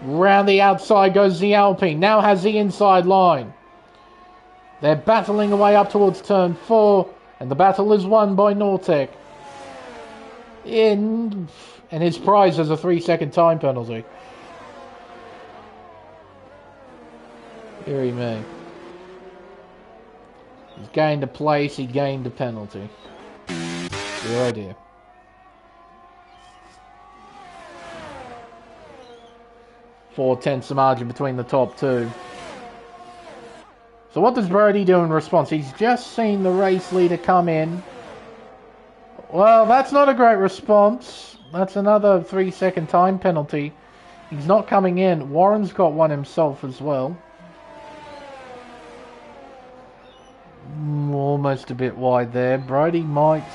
Round the outside goes the Alpine. Now has the inside line. They're battling away up towards turn 4. And the battle is won by Nortec. And his prize is a 3-second time penalty. Deary me. He's gained a place, he gained a penalty. Good idea. Four-tenths of margin between the top two. So what does Brody do in response? He's just seen the race leader come in. Well, that's not a great response. That's another 3-second time penalty. He's not coming in. Warren's got one himself as well. Almost a bit wide there. Brody might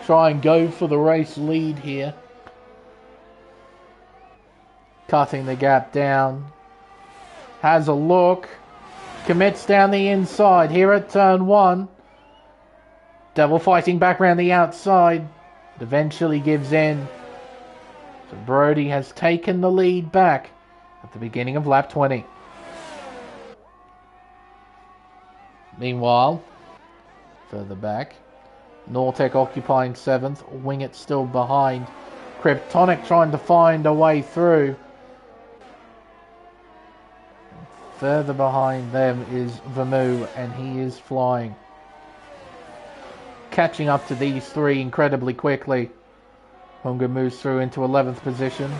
try and go for the race lead here. Cutting the gap down. Has a look. Commits down the inside here at turn 1. Devil fighting back around the outside. But eventually gives in. So Brody has taken the lead back at the beginning of lap 20. Meanwhile, further back, Nortec occupying 7th, Wingett still behind. Kryptonic trying to find a way through. Further behind them is Vermoo, and he is flying. Catching up to these three incredibly quickly. Hunger moves through into 11th position.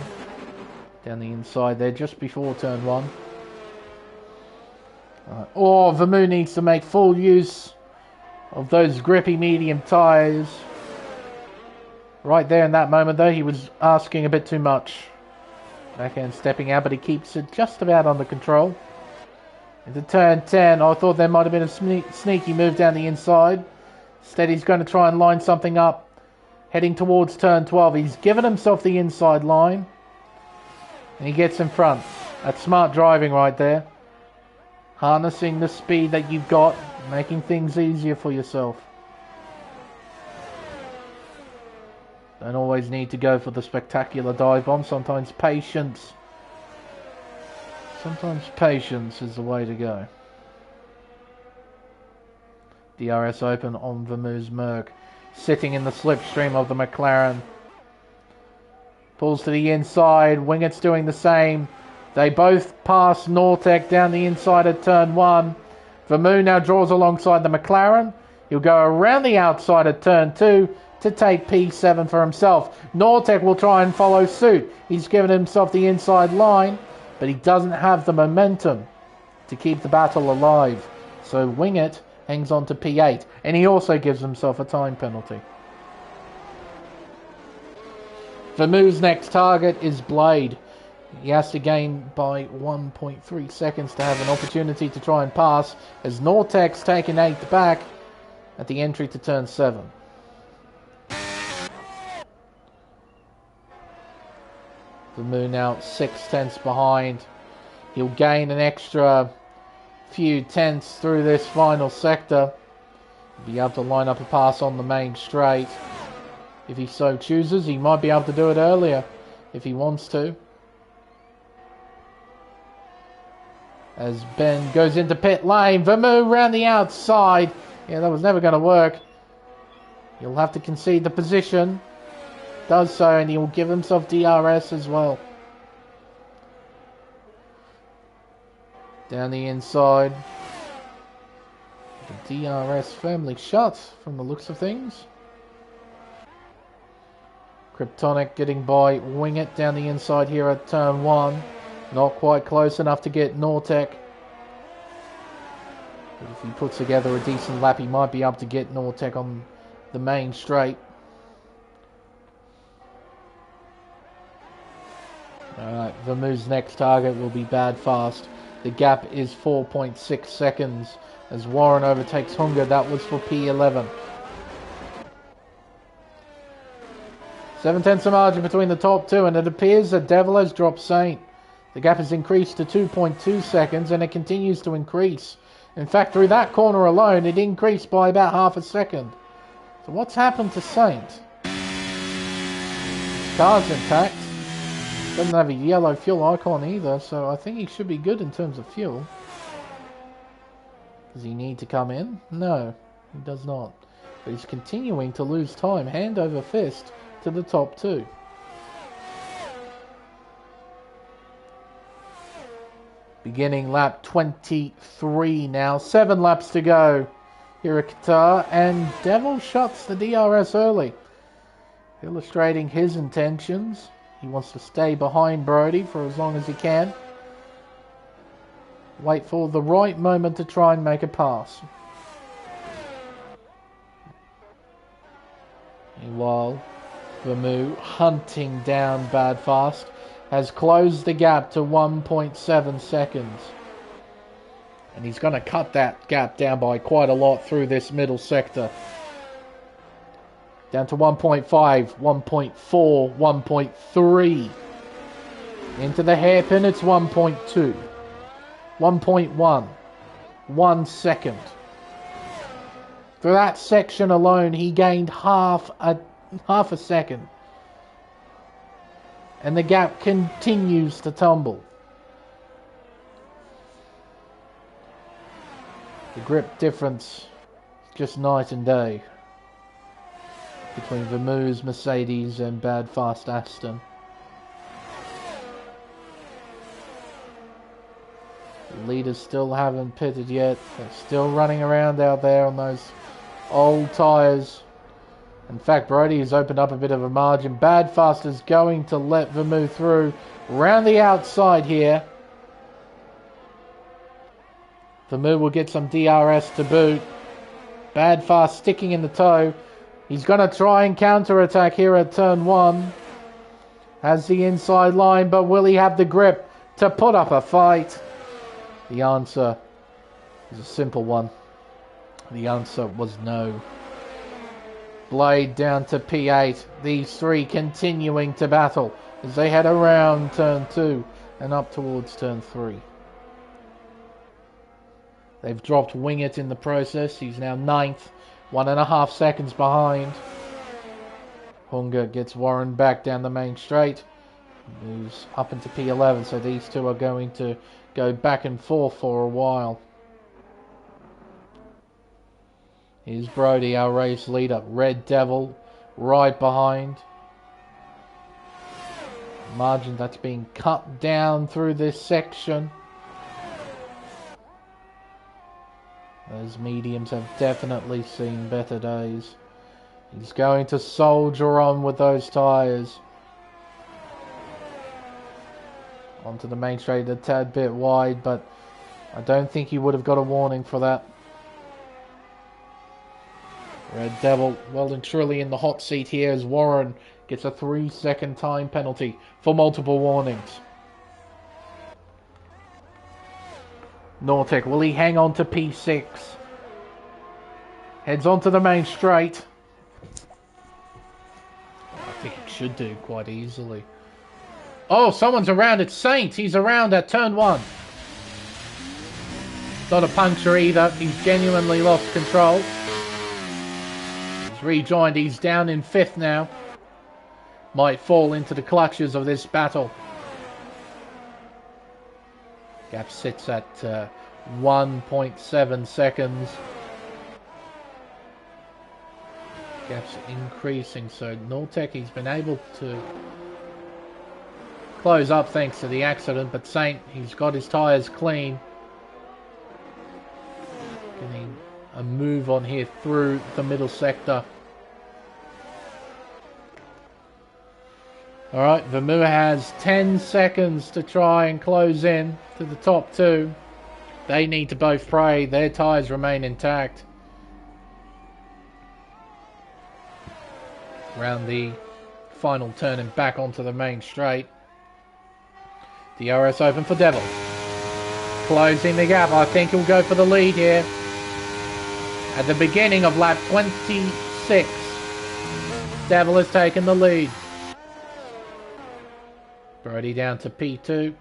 Down the inside there, just before turn 1. Oh, Vermoo needs to make full use of those grippy medium tyres. Right there in that moment though, he was asking a bit too much. Backhand stepping out, but he keeps it just about under control. Into turn 10, I thought there might have been a sneaky move down the inside. Instead he's going to try and line something up. Heading towards turn 12, he's given himself the inside line. And he gets in front. That's smart driving right there. Harnessing the speed that you've got, making things easier for yourself. Don't always need to go for the spectacular dive bomb. Sometimes patience is the way to go. DRS open on Vermoo's Merc. Sitting in the slipstream of the McLaren. Pulls to the inside. Wingett's doing the same. They both pass Nortec down the inside at turn 1. Vermoo now draws alongside the McLaren. He'll go around the outside at turn 2 to take P7 for himself. Nortec will try and follow suit. He's given himself the inside line, but he doesn't have the momentum to keep the battle alive. So Wingett hangs on to P8, and he also gives himself a time penalty. Vermoo's next target is Blade. He has to gain by 1.3 seconds to have an opportunity to try and pass, as Nortec's taken 8th back at the entry to turn 7. Vermoo now 6/10 behind. He'll gain an extra few tenths through this final sector. He'll be able to line up a pass on the main straight. If he so chooses, he might be able to do it earlier if he wants to. As Ben goes into pit lane, Vermoo round the outside. Yeah, that was never going to work. He'll have to concede the position. Does so, and he will give himself DRS as well. Down the inside. The DRS firmly shut from the looks of things. Kryptonic getting by Wingett down the inside here at turn 1. Not quite close enough to get Nortec. But if he puts together a decent lap, he might be able to get Nortec on the main straight. Alright, Vermoo's next target will be Bad Fast. The gap is 4.6 seconds as Warren overtakes Hunger. That was for P11. 7/10 margin between the top two, and it appears that Devil has dropped Saint. The gap has increased to 2.2 seconds, and it continues to increase. In fact, through that corner alone, it increased by about half a second. So what's happened to Saint? Car's intact. Doesn't have a yellow fuel icon either, so I think he should be good in terms of fuel. Does he need to come in? No, he does not. But he's continuing to lose time, hand over fist, to the top two. Beginning lap 23 now. 7 laps to go here at Qatar, and Devil shuts the DRS early, illustrating his intentions. He wants to stay behind Brody for as long as he can. Wait for the right moment to try and make a pass. Meanwhile, Vermoo, hunting down Bad Fast, has closed the gap to 1.7 seconds. And he's going to cut that gap down by quite a lot through this middle sector. Down to 1.5, 1.4, 1.3. Into the hairpin, it's 1.2. 1.1. 1 second. For that section alone, he gained half a second. And the gap continues to tumble. The grip difference is just night and day between Vermeux's Mercedes and Bad Fast Aston. The leaders still haven't pitted yet. They're still running around out there on those old tyres. In fact, Brody has opened up a bit of a margin. Bad Fast is going to let Vermeux through around the outside here. Vermeux will get some DRS to boot. Bad Fast sticking in the toe. He's going to try and counter-attack here at turn 1. Has the inside line, but will he have the grip to put up a fight? The answer is a simple one. The answer was no. Blade down to P8. These three continuing to battle as they head around turn 2 and up towards turn 3. They've dropped Wingett in the process. He's now 9th, 1.5 seconds behind. Hunger gets Warren back down the main straight. Moves up into P11, so these two are going to go back and forth for a while. Here's Brody, our race leader. Red Devil right behind. Margin that's being cut down through this section. Those mediums have definitely seen better days. He's going to soldier on with those tyres. Onto the main straight, a tad bit wide, but I don't think he would have got a warning for that. Red Devil well and truly in the hot seat here as Warren gets a 3-second time penalty for multiple warnings. Nortec, will he hang on to P6? Heads onto the main straight. I think he should do quite easily. Oh, someone's around. It's Saint. He's around at turn 1. Not a puncture either. He's genuinely lost control. He's rejoined. He's down in 5th now. Might fall into the clutches of this battle. Gap sits at 1.7 seconds. Gap's increasing, so Nortec, he's been able to close up thanks to the accident, but Saint, he's got his tyres clean. Getting a move on here through the middle sector. Alright, Vermeux has 10 seconds to try and close in to the top 2. They need to both pray their tyres remain intact. Around the final turn and back onto the main straight. DRS open for Devil. Closing the gap. I think he'll go for the lead here. At the beginning of lap 26, Devil has taken the lead. Brody down to P2.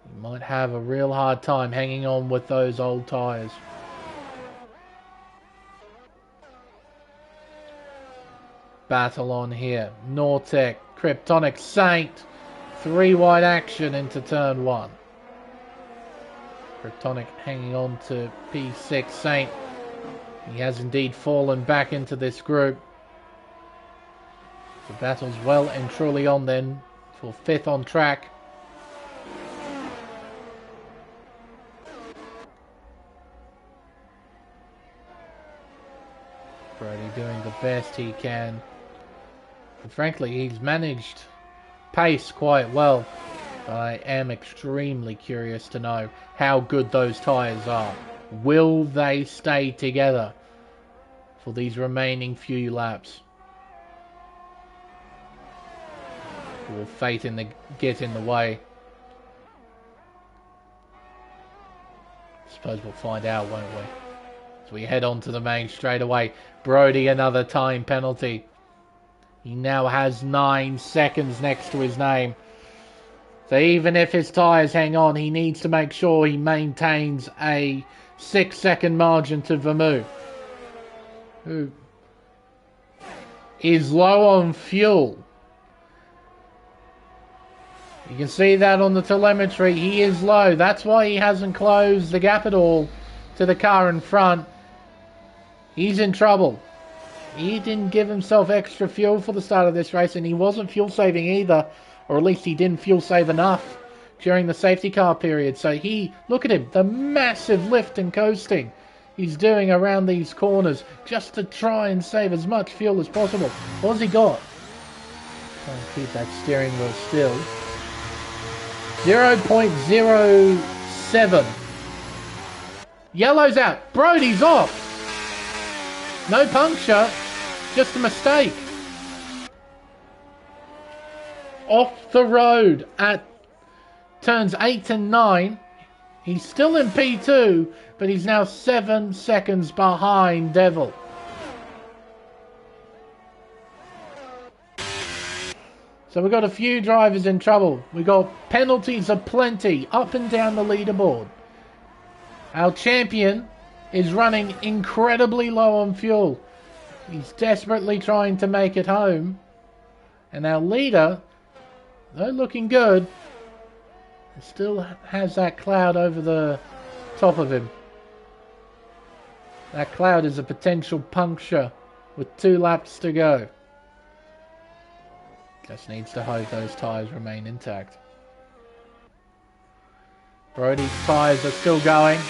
He might have a real hard time hanging on with those old tyres. Battle on here. Nortec, Kryptonic, Saint. 3 wide action into turn 1. Kryptonic hanging on to P6. Saint. He has indeed fallen back into this group. The battle's well and truly on then for 5th on track. Brody doing the best he can. And frankly, he's managed pace quite well. But I am extremely curious to know how good those tyres are. Will they stay together for these remaining few laps? Will fate get in the way? Suppose we'll find out, won't we? As we head on to the main straight away. Brody, another time penalty. He now has 9 seconds next to his name. So even if his tyres hang on, he needs to make sure he maintains a 6-second margin to Vermeulen, who is low on fuel. You can see that on the telemetry. He is low. That's why he hasn't closed the gap at all to the car in front. He's in trouble. He didn't give himself extra fuel for the start of this race, and he wasn't fuel saving either, or at least he didn't fuel save enough during the safety car period. So look at him, the massive lift and coasting he's doing around these corners just to try and save as much fuel as possible. What's he got? Try and keep that steering wheel still. 0.07. Yellow's out. Brody's off. No puncture, just a mistake. Off the road at turns 8 and 9. He's still in P2, but he's now 7 seconds behind Devil. So we've got a few drivers in trouble. We've got penalties aplenty up and down the leaderboard. Our champion is running incredibly low on fuel. He's desperately trying to make it home. And our leader, though looking good, still has that cloud over the top of him. That cloud is a potential puncture with 2 laps to go. Just needs to hope those tyres remain intact. Brody's tyres are still going,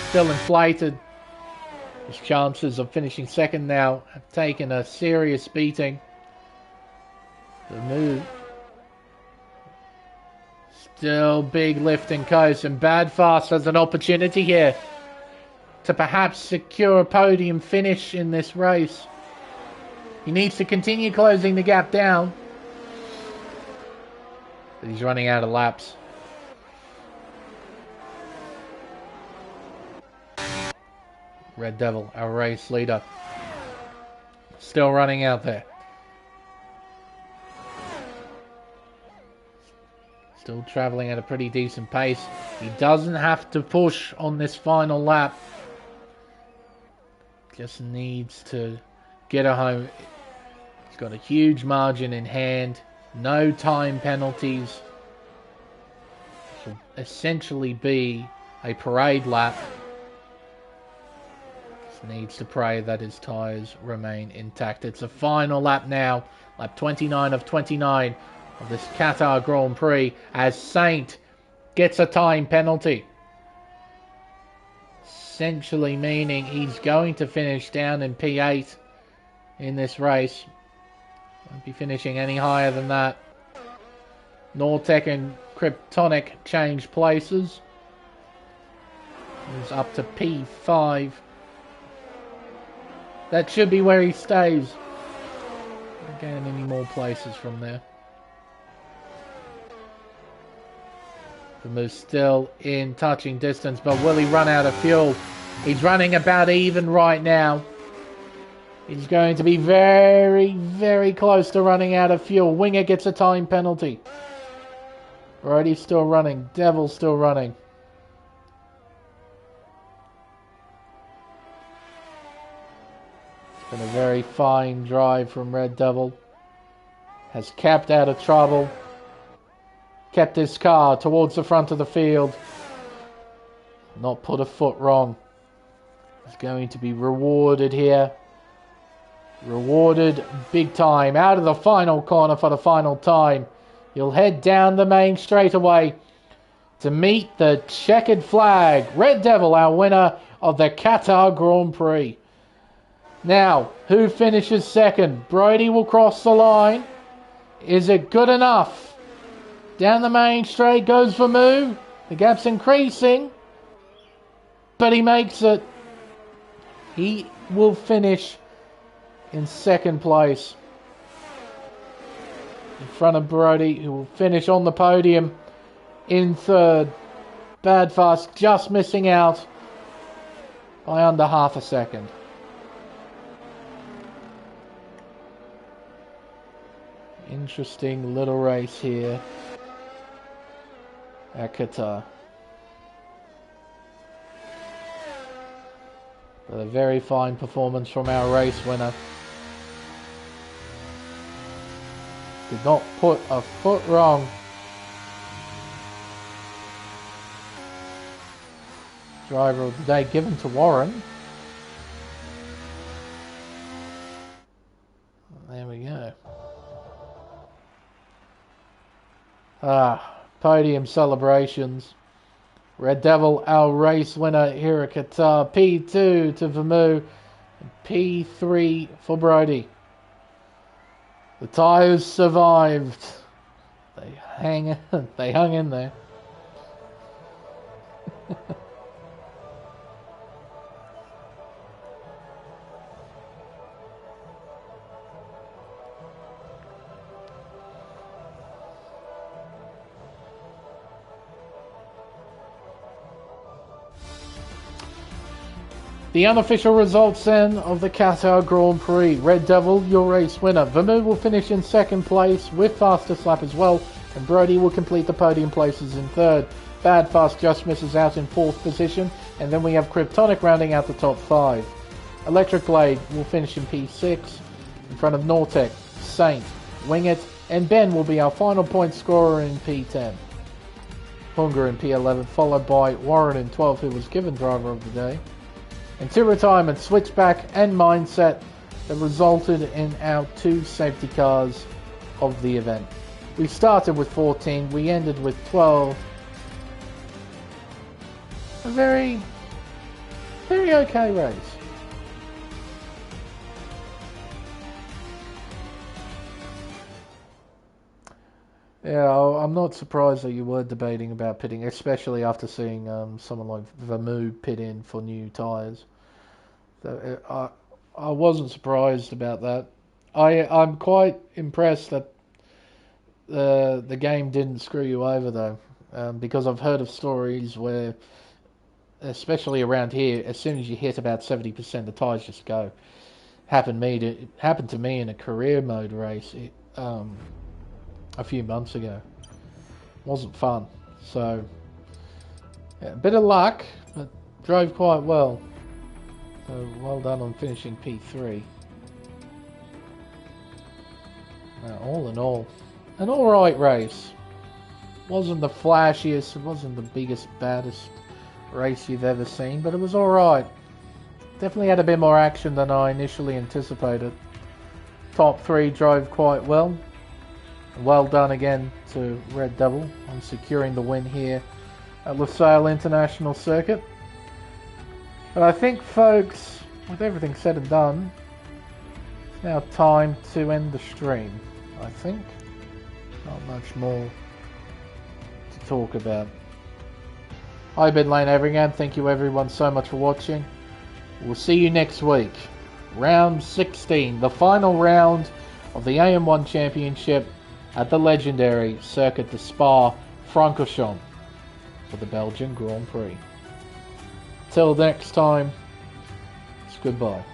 still inflated. His chances of finishing second now have taken a serious beating. The move. Still big lift and coast, and Badfast has an opportunity here to perhaps secure a podium finish in this race. He needs to continue closing the gap down, but he's running out of laps. Red Devil, our race leader, still running out there. Still traveling at a pretty decent pace. He doesn't have to push on this final lap. Just needs to get her home. He's got a huge margin in hand. No time penalties. This will essentially be a parade lap. Just needs to pray that his tyres remain intact. It's a final lap now. Lap 29 of 29 of this Qatar Grand Prix, as Saint gets a time penalty. Essentially meaning he's going to finish down in P8 in this race. Won't be finishing any higher than that. Nortec and Kryptonic change places. He's up to P5. That should be where he stays. Not getting any more places from there. Vermeulen still in touching distance, but will he run out of fuel? He's running about even right now. He's going to be very, very close to running out of fuel. Winger gets a time penalty. Brody's still running. Devil's still running. It's been a very fine drive from Red Devil. Has kept out of trouble. Kept his car towards the front of the field. Not put a foot wrong. He's going to be rewarded here. Rewarded big time. Out of the final corner for the final time. He'll head down the main straightaway to meet the checkered flag. Red Devil, our winner of the Qatar Grand Prix. Now, who finishes second? Brody will cross the line. Is it good enough? Down the main straight goes Vermeulen. The gap's increasing. But he makes it. He will finish in second place. In front of Brody, who will finish on the podium in third. Badfast just missing out by under half a second. interesting little race here at Qatar. But a very fine performance from our race winner. Did not put a foot wrong. Driver of the day given to Warren. There we go. Podium celebrations. Red Devil, our race winner here at Qatar. P2 to Vermoo. P3 for Brody. The tyres survived. They hung in there. The unofficial results then of the Qatar Grand Prix. Red Devil, your race winner. Vermoo will finish in second place with fastest lap as well, and Brody will complete the podium places in third. Bad Fast just misses out in fourth position, and then we have Kryptonic rounding out the top five. Electric Blade will finish in P6 in front of Nortec, Saint, Wing It, and Ben will be our final point scorer in P10. Hunger in P11, followed by Warren in 12, who was given driver of the day. And two retirements, Switchback and Mindset, that resulted in our two safety cars of the event. We started with 14, we ended with 12. A very, very okay race. Yeah, I'm not surprised that you were debating about pitting, especially after seeing someone like Vermoo pit in for new tyres. So, I wasn't surprised about that. I'm quite impressed that the game didn't screw you over though, because I've heard of stories where, especially around here, as soon as you hit about 70%, the tyres just go. It happened to me in a career mode race. A few months ago. Wasn't fun. So, yeah, a bit of luck, but drove quite well. So, well done on finishing P3. All in all, an alright race. Wasn't the flashiest, it wasn't the biggest, baddest race you've ever seen, but it was alright. Definitely had a bit more action than I initially anticipated. Top three drove quite well. Well done again to Red Devil on securing the win here at Lusail International Circuit. But I think, folks, with everything said and done, it's now time to end the stream, I think. Not much more to talk about. I've been Lane Everingham. Thank you everyone so much for watching. We'll see you next week. Round 16, the final round of the AM1 Championship at the legendary Circuit de Spa-Francorchamps for the Belgian Grand Prix. Till next time, it's goodbye.